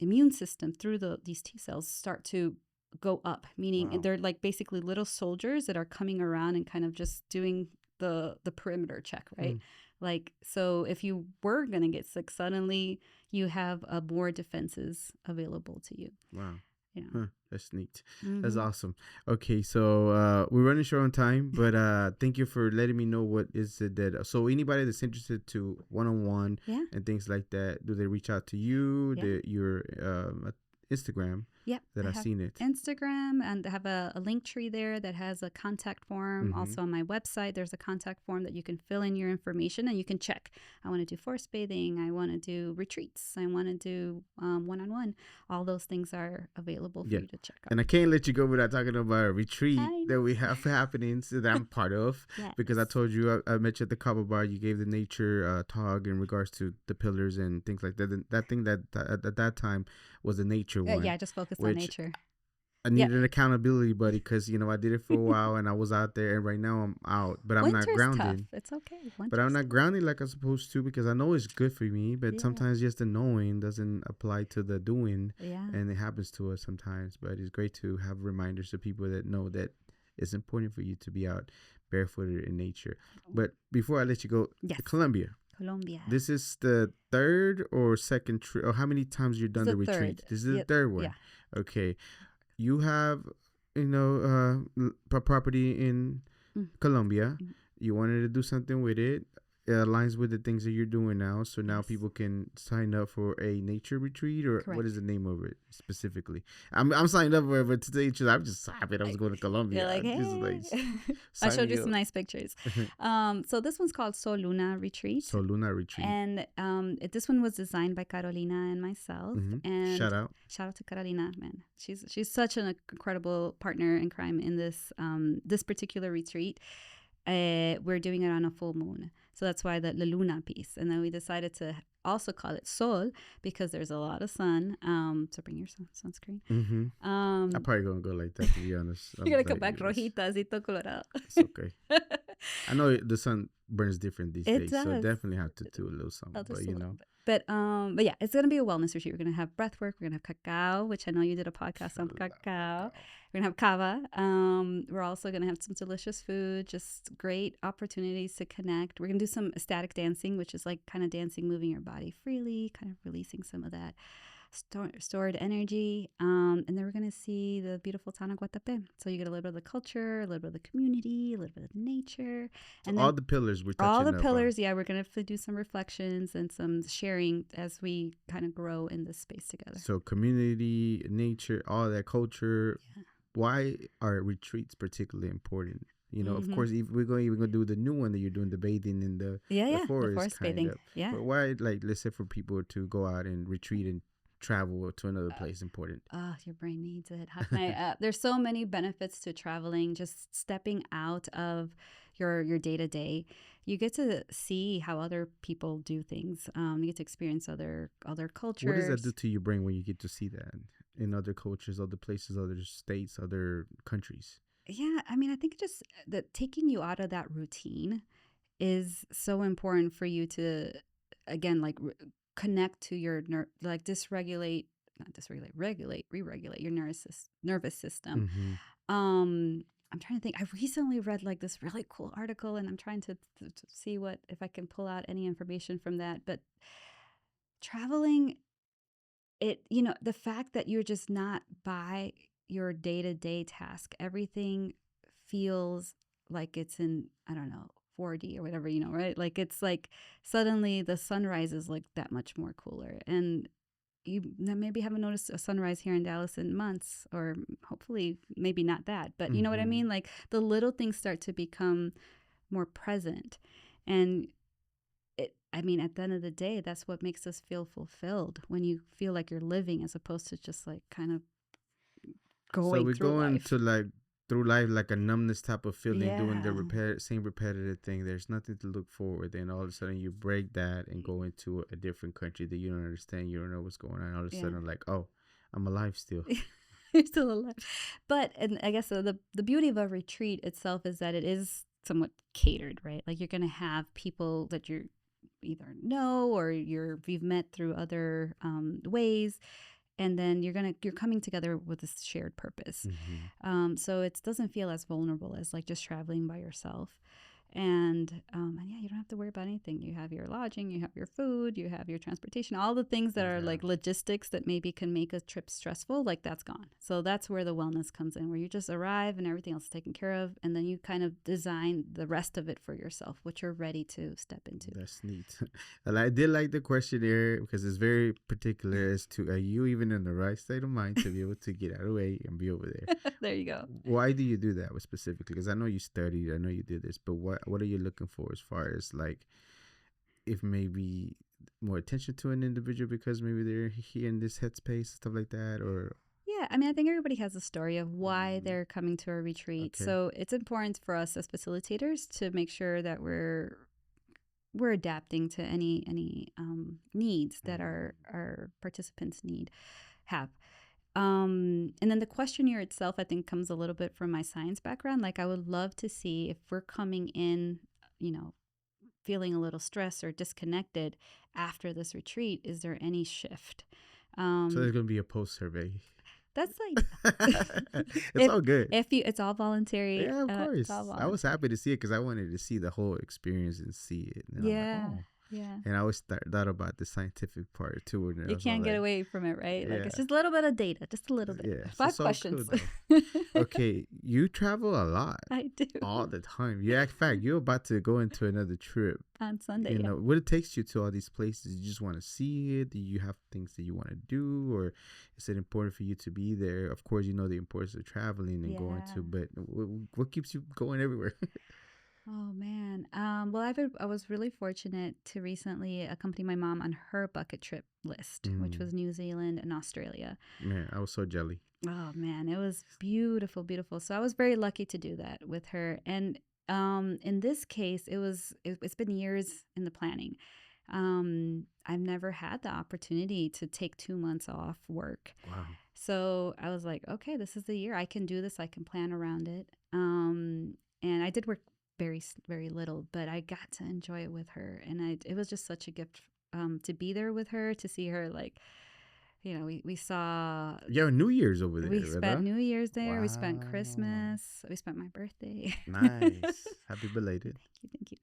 immune system through these T cells start to go up, meaning they're like basically little soldiers that are coming around and kind of just doing the perimeter check, right? Like, so if you were going to get sick, suddenly you have more defenses available to you. Wow. Yeah. That's neat. That's awesome. Okay, so we're running short on time, but thank you for letting me know what is it that. So anybody that's interested to one-on-one and things like that, do they reach out to you? Your Instagram? Yep. I've seen it. Instagram, and I have a link tree there that has a contact form. Also on my website, there's a contact form that you can fill in your information and you can check. I want to do forest bathing. I want to do retreats. I want to do one-on-one. All those things are available for you to check out. And I can't let you go without talking about a retreat that we have happening that I'm part of. Because I told you I met you at the Cababar. You gave the nature talk in regards to the pillars and things like that. And that thing that at that time was a nature one. Yeah, just focused on nature. I needed an accountability buddy because, I did it for a while and I was out there, and right now I'm out, but I'm not grounded. Tough. It's okay. But I'm not grounded like I'm supposed to, because I know it's good for me, but sometimes just the knowing doesn't apply to the doing. And it happens to us sometimes. But it's great to have reminders to people that know that it's important for you to be out barefooted in nature. But before I let you go, Colombia. This is the third or second trip, or how many times you've done the retreat? This is the third one. Okay. You have, property in Colombia. You wanted to do something with it. It aligns with the things that you're doing now. So now people can sign up for a nature retreat, or what is the name of it specifically? I'm signed up for it, but today I'm just happy I was going to Colombia. You're like, hey. I showed you some nice pictures. So this one's called Soluna Retreat. Soluna Retreat. And this one was designed by Carolina and myself. And shout out to Carolina, man. She's such an incredible partner in crime in this particular retreat. We're doing it on a full moon. So that's why the Luna piece. And then we decided to also call it Sol because there's a lot of sun. So bring your sunscreen. I'm probably going to go like that, to be honest. You're going to come back rojita, asito colorado. It's okay. I know the sun burns different these days. Does. So definitely have to do a little something. But yeah, it's going to be a wellness retreat. We're going to have breathwork. We're going to have cacao, which I know you did a podcast on cacao. We're going to have kava. We're also going to have some delicious food, just great opportunities to connect. We're going to do some ecstatic dancing, which is like kind of dancing, moving your body freely, kind of releasing some of that stored energy. And then we're going to see the beautiful town of Guatapé. So you get a little bit of the culture, a little bit of the community, a little bit of nature. And so all the pillars we're touching all the pillars, we're going to do some reflections and some sharing as we kind of grow in this space together. So community, nature, all that culture. Why are retreats particularly important? Of course, if we're going to do the new one that you're doing, the bathing in the forest bathing. But why, like, let's say for people to go out and retreat and travel to another place important? Your brain needs it. How can I? There's so many benefits to traveling. Just stepping out of your day to day, you get to see how other people do things. You get to experience other cultures. What does that do to your brain when you get to see that in other cultures, other places, other states, other countries? Yeah, I mean, I think just that taking you out of that routine is so important for you to, again, like connect to your like re-regulate your nervous system. Mm-hmm. I'm trying to think. I recently read like this really cool article, and I'm trying to see if I can pull out any information from that. But traveling, the fact that you're just not by your day-to-day task, everything feels like it's in, I don't know, 4D or whatever, right? Like it's like suddenly the sunrise is like that much more cooler. And you maybe haven't noticed a sunrise here in Dallas in months, or hopefully maybe not that, but you know what I mean? Like the little things start to become more present. And at the end of the day, that's what makes us feel fulfilled, when you feel like you're living as opposed to just like kind of going. So we're going life. to like through life like a numbness type of feeling, doing the same repetitive thing. There's nothing to look forward. Then all of a sudden you break that and go into a different country that you don't understand. You don't know what's going on. All of a sudden, like, oh, I'm alive still. You're still alive. But, and I guess the beauty of a retreat itself is that it is somewhat catered, right? Like you're going to have people that you either know or you've met through other ways. And then you're coming together with this shared purpose. So it doesn't feel as vulnerable as like just traveling by yourself. And yeah, you don't have to worry about anything. You have your lodging, you have your food, you have your transportation, all the things that are like logistics that maybe can make a trip stressful, like that's gone. So that's where the wellness comes in, where you just arrive and everything else is taken care of. And then you kind of design the rest of it for yourself, what you're ready to step into. That's neat. And I did like the questionnaire because it's very particular as to, are you even in the right state of mind to be able to get out of the way and be over there? There you go. Why do you do that specifically? Because I know you studied, I know you did this, but what are you looking for as far as like if maybe more attention to an individual because maybe they're here in this headspace, stuff like that? Or yeah, I mean, I think everybody has a story of why they're coming to a retreat. Okay. So it's important for us as facilitators to make sure that we're adapting to any needs that our participants have. And then the questionnaire itself, I think, comes a little bit from my science background. Like I would love to see if we're coming in, feeling a little stressed or disconnected after this retreat, is there any shift? So there's going to be a post survey. That's like it's all good. It's all voluntary. Yeah, of course. I was happy to see it because I wanted to see the whole experience and see it. And yeah. I'm like, oh. Yeah. And I always thought about the scientific part too. You can't get away from it, right? Like it's just a little bit of data, just a little bit. Yeah. 5 questions. Cool, okay, you travel a lot. I do. All the time. Yeah, in fact, you're about to go into another trip. On Sunday. You know, what it takes you to all these places? You just want to see it? Do you have things that you want to do? Or is it important for you to be there? Of course, you know the importance of traveling and going to, but what keeps you going everywhere? Oh, man. Well, I was really fortunate to recently accompany my mom on her bucket trip list, which was New Zealand and Australia. Man, I was so jelly. Oh, man. It was beautiful, beautiful. So I was very lucky to do that with her. And in this case, it's been years in the planning. I've never had the opportunity to take 2 months off work. Wow. So I was like, okay, this is the year. I can do this. I can plan around it. And I did work very, very little, but I got to enjoy it with her. And it was just such a gift to be there with her, to see her, like, we saw... Yeah, New Year's over there. We spent New Year's there. Wow. We spent Christmas. We spent my birthday. Nice. Happy belated. Thank you.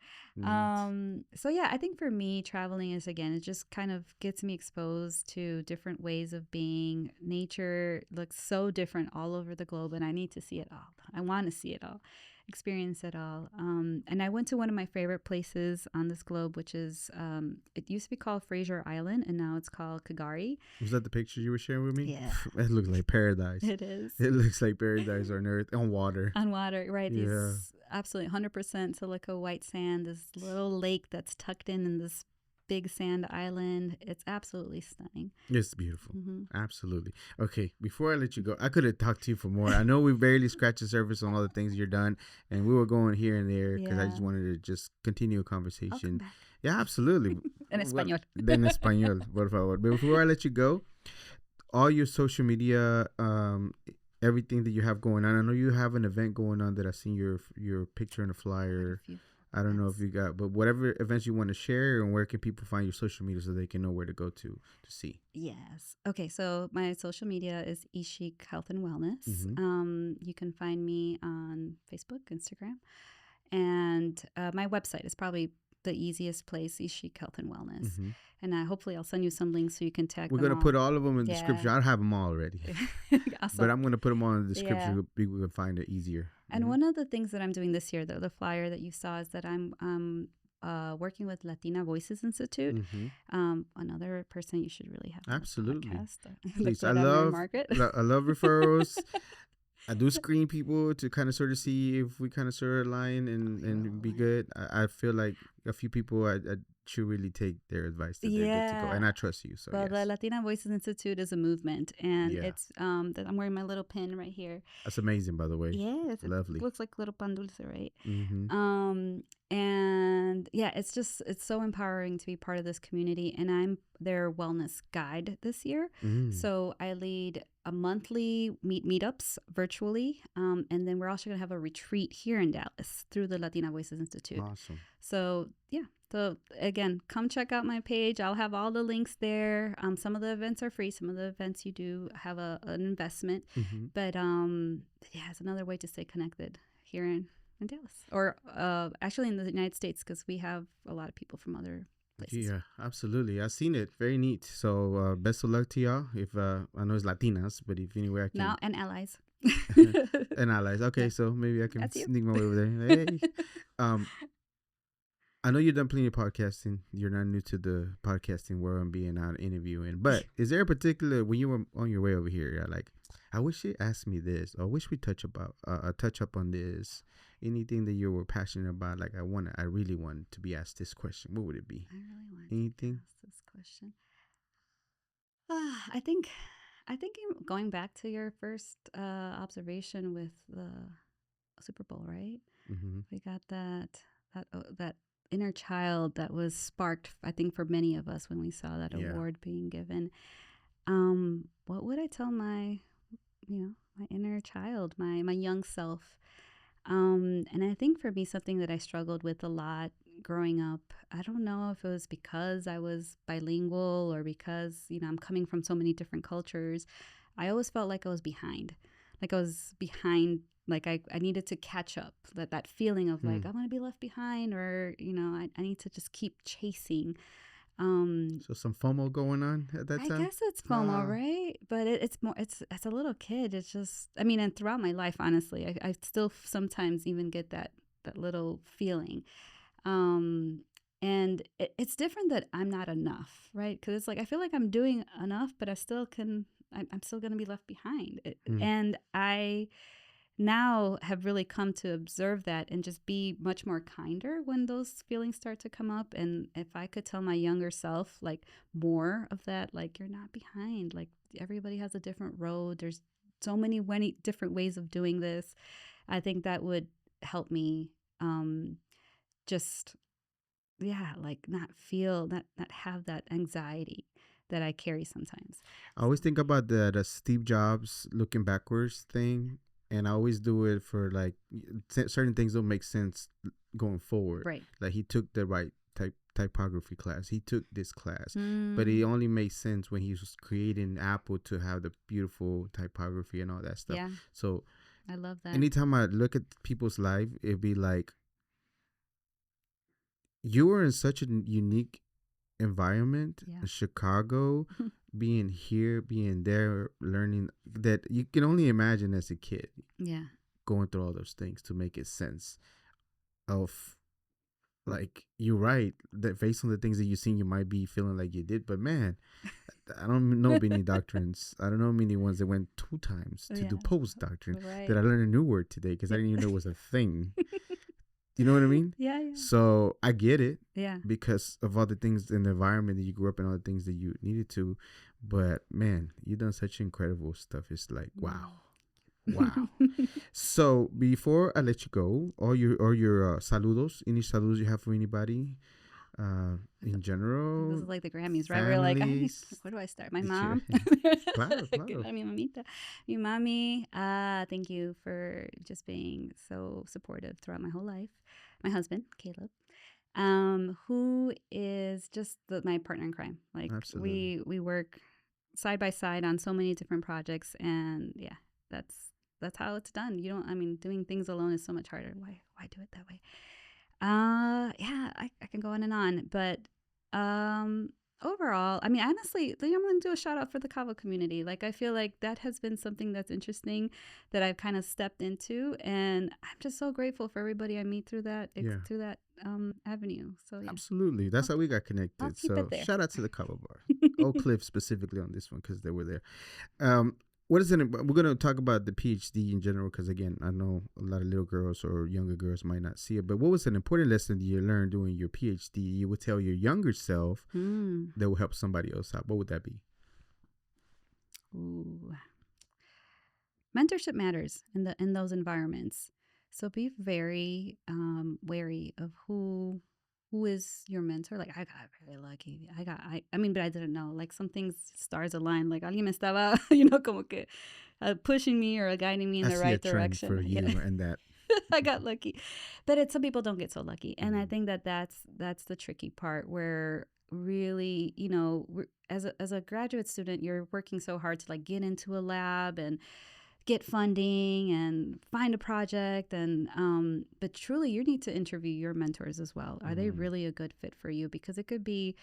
So yeah, I think for me, traveling is, again, it just kind of gets me exposed to different ways of being. Nature looks so different all over the globe, and I need to see it all. I want to see it all. Experience it all. And I went to one of my favorite places on this globe, which is, it used to be called Fraser Island, and now it's called Kagari. Was that the picture you were sharing with me? Yeah. It looks like paradise. It is. It looks like paradise on earth, on water. On water, right. Yeah. These absolutely 100% silica white sand, this little lake that's tucked in this big sand island. It's absolutely stunning. It's beautiful. Absolutely. Okay, before I let you go, I could have talked to you for more. I know we barely scratched the surface on all the things you're done, and we were going here and there because I just wanted to just continue a conversation. Yeah, absolutely. En español. En español, por favor. But before I let you go, all your social media, everything that you have going on. I know you have an event going on that I've seen your picture in a flyer. I don't know if you got, but whatever events you want to share, and where can people find your social media so they can know where to go to see? Yes. Okay. So my social media is Ix-Ik Health and Wellness. You can find me on Facebook, Instagram, and my website is probably the easiest place, Ix-Ik Health and Wellness. And hopefully I'll send you some links so you can tag We're going to put all of them in the description. I have them all already. Awesome. But I'm going to put them all in the description so people can find it easier. And one of the things that I'm doing this year, the flyer that you saw, is that I'm working with Latina Voices Institute. Another person you should really have. Absolutely. Please, I love referrals. I do screen people to kind of sort of see if we kind of sort of align and be good. I feel like a few people I should really take their advice that they're good to go. And I trust you. So well, the Latina Voices Institute is a movement, and it's that I'm wearing my little pin right here. That's amazing, by the way. Yeah, lovely. It looks like little pan dulce, right? And it's so empowering to be part of this community, and I'm their wellness guide this year. So I lead a monthly meetups virtually, and then we're also going to have a retreat here in Dallas through the Latina Voices Institute. Awesome. So so again, come check out my page. I'll have all the links there. Some of the events are free. Some of the events you do have an investment, but it's another way to stay connected here in Dallas, or actually in the United States, because we have a lot of people from other places. Yeah, absolutely. I've seen it. Very neat. So best of luck to y'all. If I know it's Latinas, but if anywhere I can. No, and allies. And allies. Okay, so maybe I can sneak my way over there. Hey. I know you've done plenty of podcasting. You're not new to the podcasting world and being out interviewing. But is there a particular, when you were on your way over here, you're like, I wish you asked me this, or I wish we touch up on this. Anything that you were passionate about, like I really want to be asked this question. What would it be? I really want anything? To ask this question. I think going back to your first observation with the Super Bowl, right? We got that inner child that was sparked, I think, for many of us when we saw that award being given. What would I tell my inner child, my young self? And I think for me, something that I struggled with a lot growing up, I don't know if it was because I was bilingual or because, I'm coming from so many different cultures. I always felt like I was behind. Like I needed to catch up, that feeling of like, I want to be left behind, or, I need to just keep chasing. So some FOMO going on at that time? I guess it's FOMO, right? But it's more, it's as a little kid, it's just, and throughout my life, honestly, I still sometimes even get that little feeling. And it's different that I'm not enough, right? Because it's like, I feel like I'm doing enough, but I'm still going to be left behind. And I now have really come to observe that and just be much more kinder when those feelings start to come up. And if I could tell my younger self, like, more of that, like, you're not behind, like, everybody has a different road, there's so many different ways of doing this, I think that would help me not have that anxiety that I carry sometimes. I always think about the Steve Jobs looking backwards thing. And I always do it for, like, certain things don't make sense going forward. Right. Like, he took the right typography class. He took this class. But it only made sense when he was creating Apple to have the beautiful typography and all that stuff. Yeah. So I love that. Anytime I look at people's life, it'd be like, you were in such a unique environment in Chicago, being here, being there, learning, that you can only imagine as a kid going through all those things to make it sense of, like, you're right, that based on the things that you've seen, you might be feeling like you did, but man, I don't know many doctrines. I don't know many ones that went 2 times to do post doctrine. That I learned a new word today because I didn't even know it was a thing. You know what I mean? Yeah, yeah. So I get it. Yeah. Because of all the things in the environment that you grew up in, all the things that you needed to. But man, you've done such incredible stuff. It's like, wow. Wow. So before I let you go, all your saludos, any saludos you have for anybody in general? This is like the Grammys, right? We're like, where do I start? My mom. Claro. Mi mamita. Mi mami. Thank you for just being so supportive throughout my whole life. My husband, Caleb, who is just my partner in crime. Like, absolutely. We work side by side on so many different projects, and yeah, that's how it's done. Doing things alone is so much harder. Why do it that way? Yeah, I can go on and on, but overall, honestly, I'm going to do a shout out for the Cabo community. Like, I feel like that has been something that's interesting that I've kind of stepped into, and I'm just so grateful for everybody I meet through that avenue. So yeah, absolutely, that's how we got connected. So shout out to the Cababar, Oak Cliff specifically on this one because they were there. What is it? We're going to talk about the PhD in general because, again, I know a lot of little girls or younger girls might not see it. But what was an important lesson that you learned doing your PhD you would tell your younger self that will help somebody else out? What would that be? Ooh. Mentorship matters in those environments. So be very wary of who is your mentor. Like, I got very lucky. But I didn't know. Like, some things, stars aligned. Like, alguien me estaba, como que pushing me or guiding me in the right direction. For you and that. I got lucky. But some people don't get so lucky. And I think that's the tricky part where really, as a graduate student, you're working so hard to like get into a lab and get funding and find a project, and but truly you need to interview your mentors as well. Are they really a good fit for you? Because it could be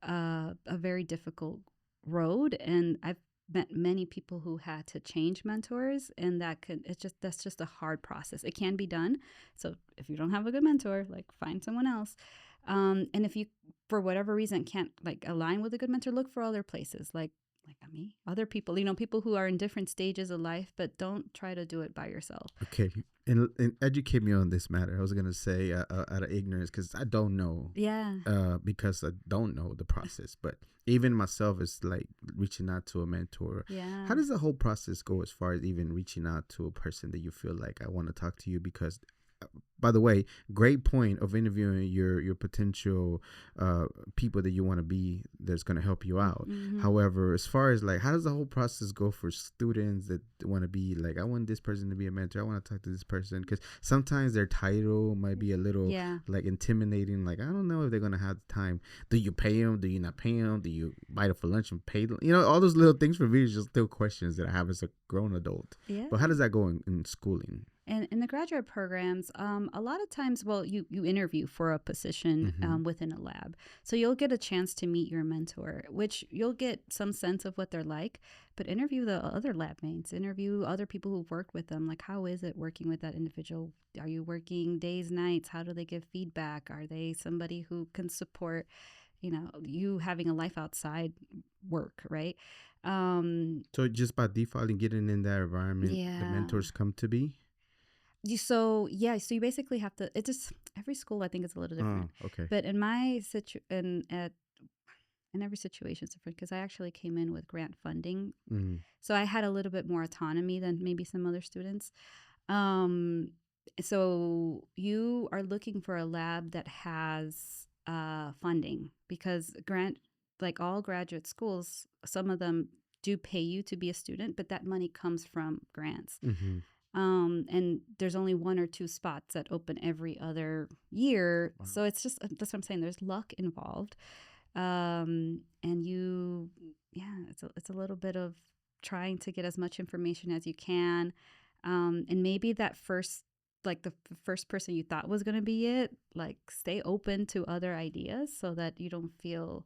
a very difficult road, and I've met many people who had to change mentors, and that's just a hard process. It can be done. So if you don't have a good mentor, like, find someone else. And if you for whatever reason can't like align with a good mentor, look for other places like me, other people, people who are in different stages of life, but don't try to do it by yourself. Okay. And educate me on this matter. I was going to say out of ignorance, because I don't know. Yeah. Because I don't know the process. But even myself is like reaching out to a mentor. Yeah. How does the whole process go as far as even reaching out to a person that you feel like I want to talk to you? Because by the way, great point of interviewing your potential people that you want to be that's going to help you out. Mm-hmm. However, as far as like, how does the whole process go for students that want to be like, I want this person to be a mentor, I want to talk to this person? Because sometimes their title might be a little like intimidating. Like, I don't know if they're going to have the time. Do you pay them? Do you not pay them? Do you buy them for lunch and pay them? All those little things for me is just still questions that I have as a grown adult. Yeah. But how does that go in schooling? And in the graduate programs, a lot of times, you interview for a position within a lab. So you'll get a chance to meet your mentor, which you'll get some sense of what they're like, but interview the other lab mates, interview other people who've worked with them. Like, how is it working with that individual? Are you working days, nights? How do they give feedback? Are they somebody who can support, you having a life outside work, right? So just by default and getting in that environment, the mentors come to be? So you basically have to. It just every school I think is a little different. Okay. But in my in every situation is different because I actually came in with grant funding, so I had a little bit more autonomy than maybe some other students. So you are looking for a lab that has funding because like all graduate schools, some of them do pay you to be a student, but that money comes from grants. Mm-hmm. And there's only 1 or 2 spots that open every other year. Wow. So it's just, that's what I'm saying. There's luck involved. And it's a little bit of trying to get as much information as you can. And maybe that first, like the first person you thought was going to be it, like stay open to other ideas so that you don't feel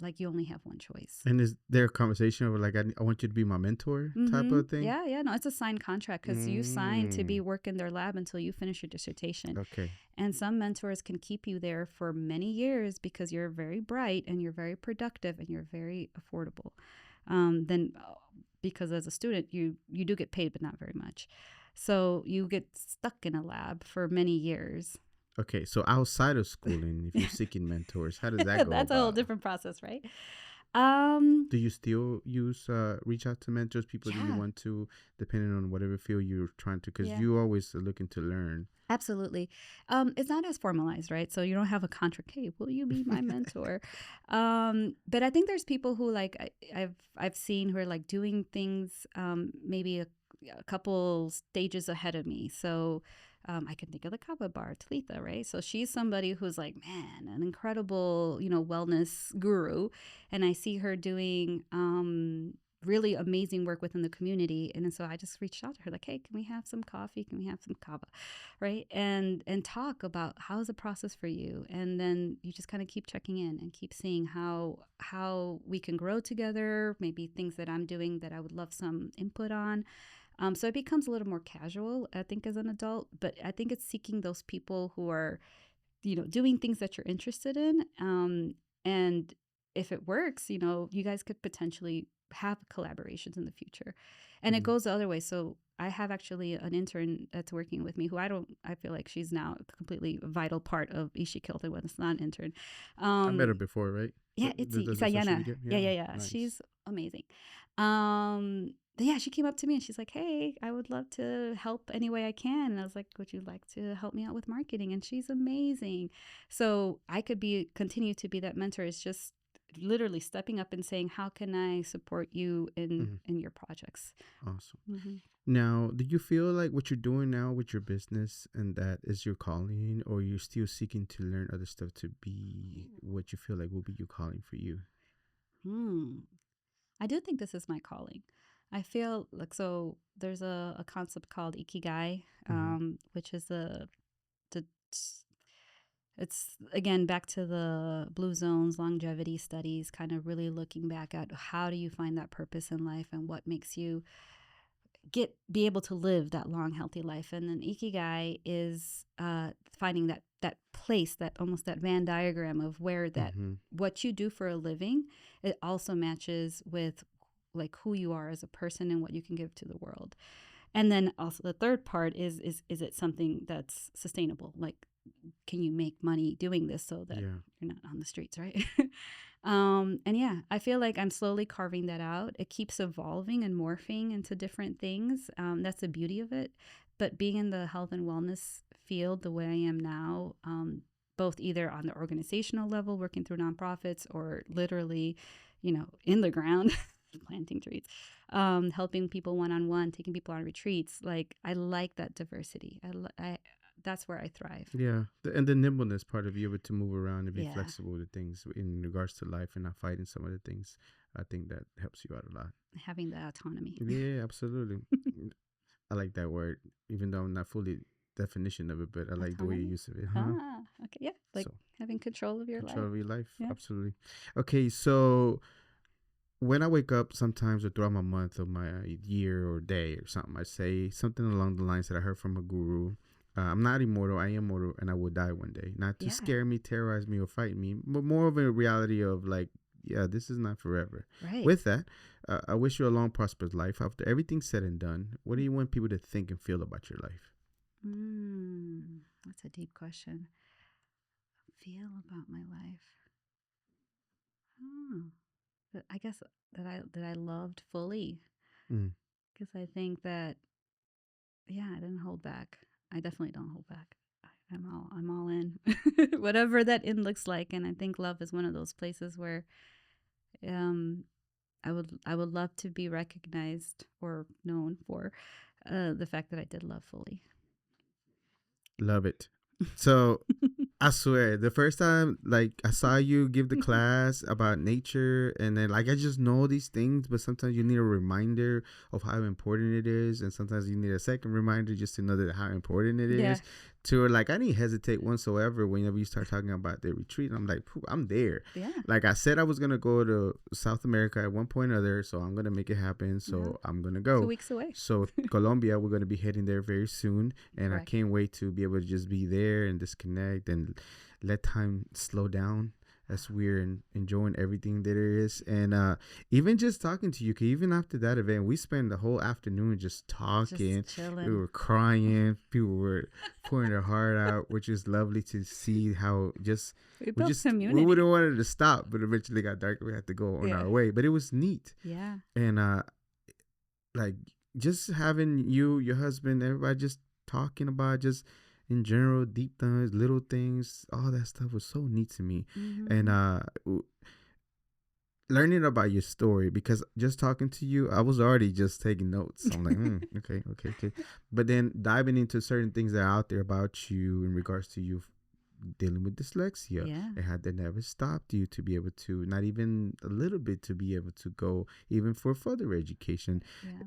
like you only have one choice. And is there a conversation over like, I want you to be my mentor type of thing? Yeah. No, it's a signed contract because you signed to be work in their lab until you finish your dissertation. Okay. And some mentors can keep you there for many years because you're very bright and you're very productive and you're very affordable. Then because as a student, you do get paid, but not very much. So you get stuck in a lab for many years. Okay, so outside of schooling, if you're seeking mentors, how does that go? That's a whole different process, right? Do you still reach out to mentors, people that you want to, depending on whatever field you're trying to, because you always are looking to learn? Absolutely. It's not as formalized, right? So you don't have a contract. Hey, will you be my mentor? But I think there's people who like I've seen who are like doing things maybe a couple stages ahead of me. So I can think of the Cababar, Talitha, right? So she's somebody who's like, man, an incredible, wellness guru. And I see her doing really amazing work within the community. And so I just reached out to her like, hey, can we have some coffee? Can we have some kava? Right. And talk about how's the process for you. And then you just kind of keep checking in and keep seeing how we can grow together, maybe things that I'm doing that I would love some input on. So it becomes a little more casual, I think, as an adult. But I think it's seeking those people who are, doing things that you're interested in. And if it works, you guys could potentially have collaborations in the future. And it goes the other way. So I have actually an intern that's working with me who I feel like she's now a completely vital part of Ix-Ik Londoño when it's not an intern. I met her before, right? Yeah, it's Sayana. Yeah. Nice. She's amazing. She came up to me and she's like, hey, I would love to help any way I can. And I was like, would you like to help me out with marketing? And she's amazing. So I could continue to be that mentor. It's just literally stepping up and saying, how can I support you in your projects? Awesome. Now, do you feel like what you're doing now with your business and that is your calling, or you're still seeking to learn other stuff to be what you feel like will be your calling for you? I do think this is my calling. I feel like, so there's a concept called ikigai, which is it's again back to the blue zones, longevity studies, kind of really looking back at how do you find that purpose in life and what makes you be able to live that long, healthy life. And then ikigai is finding that place, that almost that Venn diagram of where that what you do for a living, it also matches with like who you are as a person and what you can give to the world. And then also the third part is it something that's sustainable? Like, can you make money doing this so that you're not on the streets, right? I feel like I'm slowly carving that out. It keeps evolving and morphing into different things. That's the beauty of it. But being in the health and wellness field the way I am now, both either on the organizational level, working through nonprofits, or literally, in the ground, planting trees, helping people one-on-one, taking people on retreats. Like, I like that diversity. That's where I thrive. Yeah. And the nimbleness part of you able to move around and be flexible to things in regards to life and not fighting some of the things. I think that helps you out a lot. Having the autonomy. Yeah, absolutely. I like that word, even though I'm not fully definition of it, but I like the way you use it. Okay. Yeah. Like having control of your life. Control of your life. Yeah. Absolutely. Okay. So when I wake up sometimes or throughout my month or my year or day or something, I say something along the lines that I heard from a guru. I'm not immortal. I am mortal, and I will die one day. Not to scare me, terrorize me, or fight me, but more of a reality of like, this is not forever. Right. With that, I wish you a long, prosperous life. After everything's said and done, what do you want people to think and feel about your life? That's a deep question. Feel about my life. I guess that I loved fully, because I think that I didn't hold back. I definitely don't hold back. I'm all in, whatever that in looks like. And I think love is one of those places where, I would love to be recognized or known for, the fact that I did love fully. Love it. So I swear, the first time like I saw you give the class about nature, and then like I just know these things, but sometimes you need a reminder of how important it is, and sometimes you need a second reminder just to know that how important it is. To like, I didn't hesitate whatsoever whenever you start talking about the retreat. I'm like, I'm there. Yeah. Like I said, I was gonna go to South America at one point or other, so I'm gonna make it happen. So I'm gonna go. 2 weeks away. So Colombia, we're gonna be heading there very soon, and I can't wait to be able to just be there and disconnect and let time slow down as we're enjoying everything that there is. And even just talking to you, 'cause even after that event, we spent the whole afternoon just talking. Just chilling. We were crying. People were pouring their heart out, which is lovely to see how we community. We would have wanted to stop, but eventually got dark. We had to go on our way. But it was neat. Yeah. And like just having you, your husband, everybody just talking about just in general, deep things, little things, all that stuff was so neat to me. And learning about your story, because just talking to you, I was already just taking notes. I'm like, okay. But then diving into certain things that are out there about you in regards to you dealing with dyslexia, and how that never stopped you to be able to, not even a little bit, to be able to go even for further education,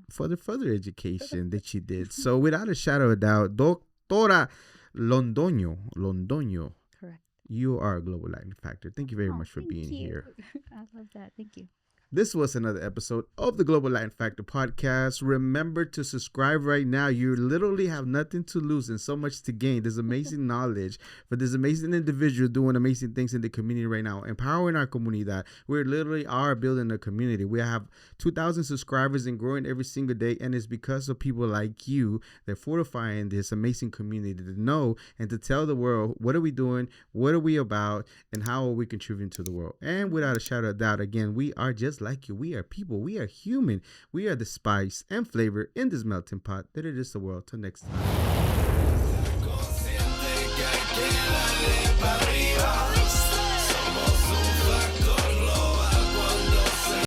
for the further education that you did. So without a shadow of a doubt, Doctora Londoño. Correct. You are a global Latin factor. Thank you very much for being here. I love that. Thank you. This was another episode of the Global Latin Factor podcast. Remember to subscribe right now. You literally have nothing to lose and so much to gain. There's amazing knowledge for this amazing individual doing amazing things in the community right now, empowering our comunidad. We literally are building a community. We have 2,000 subscribers and growing every single day, and it's because of people like you that fortifying this amazing community to know and to tell the world, what are we doing, what are we about, and how are we contributing to the world. And without a shadow of doubt, again, we are just like you. We are people. We are human. We are the spice and flavor in this melting pot that it is the world. Till next time.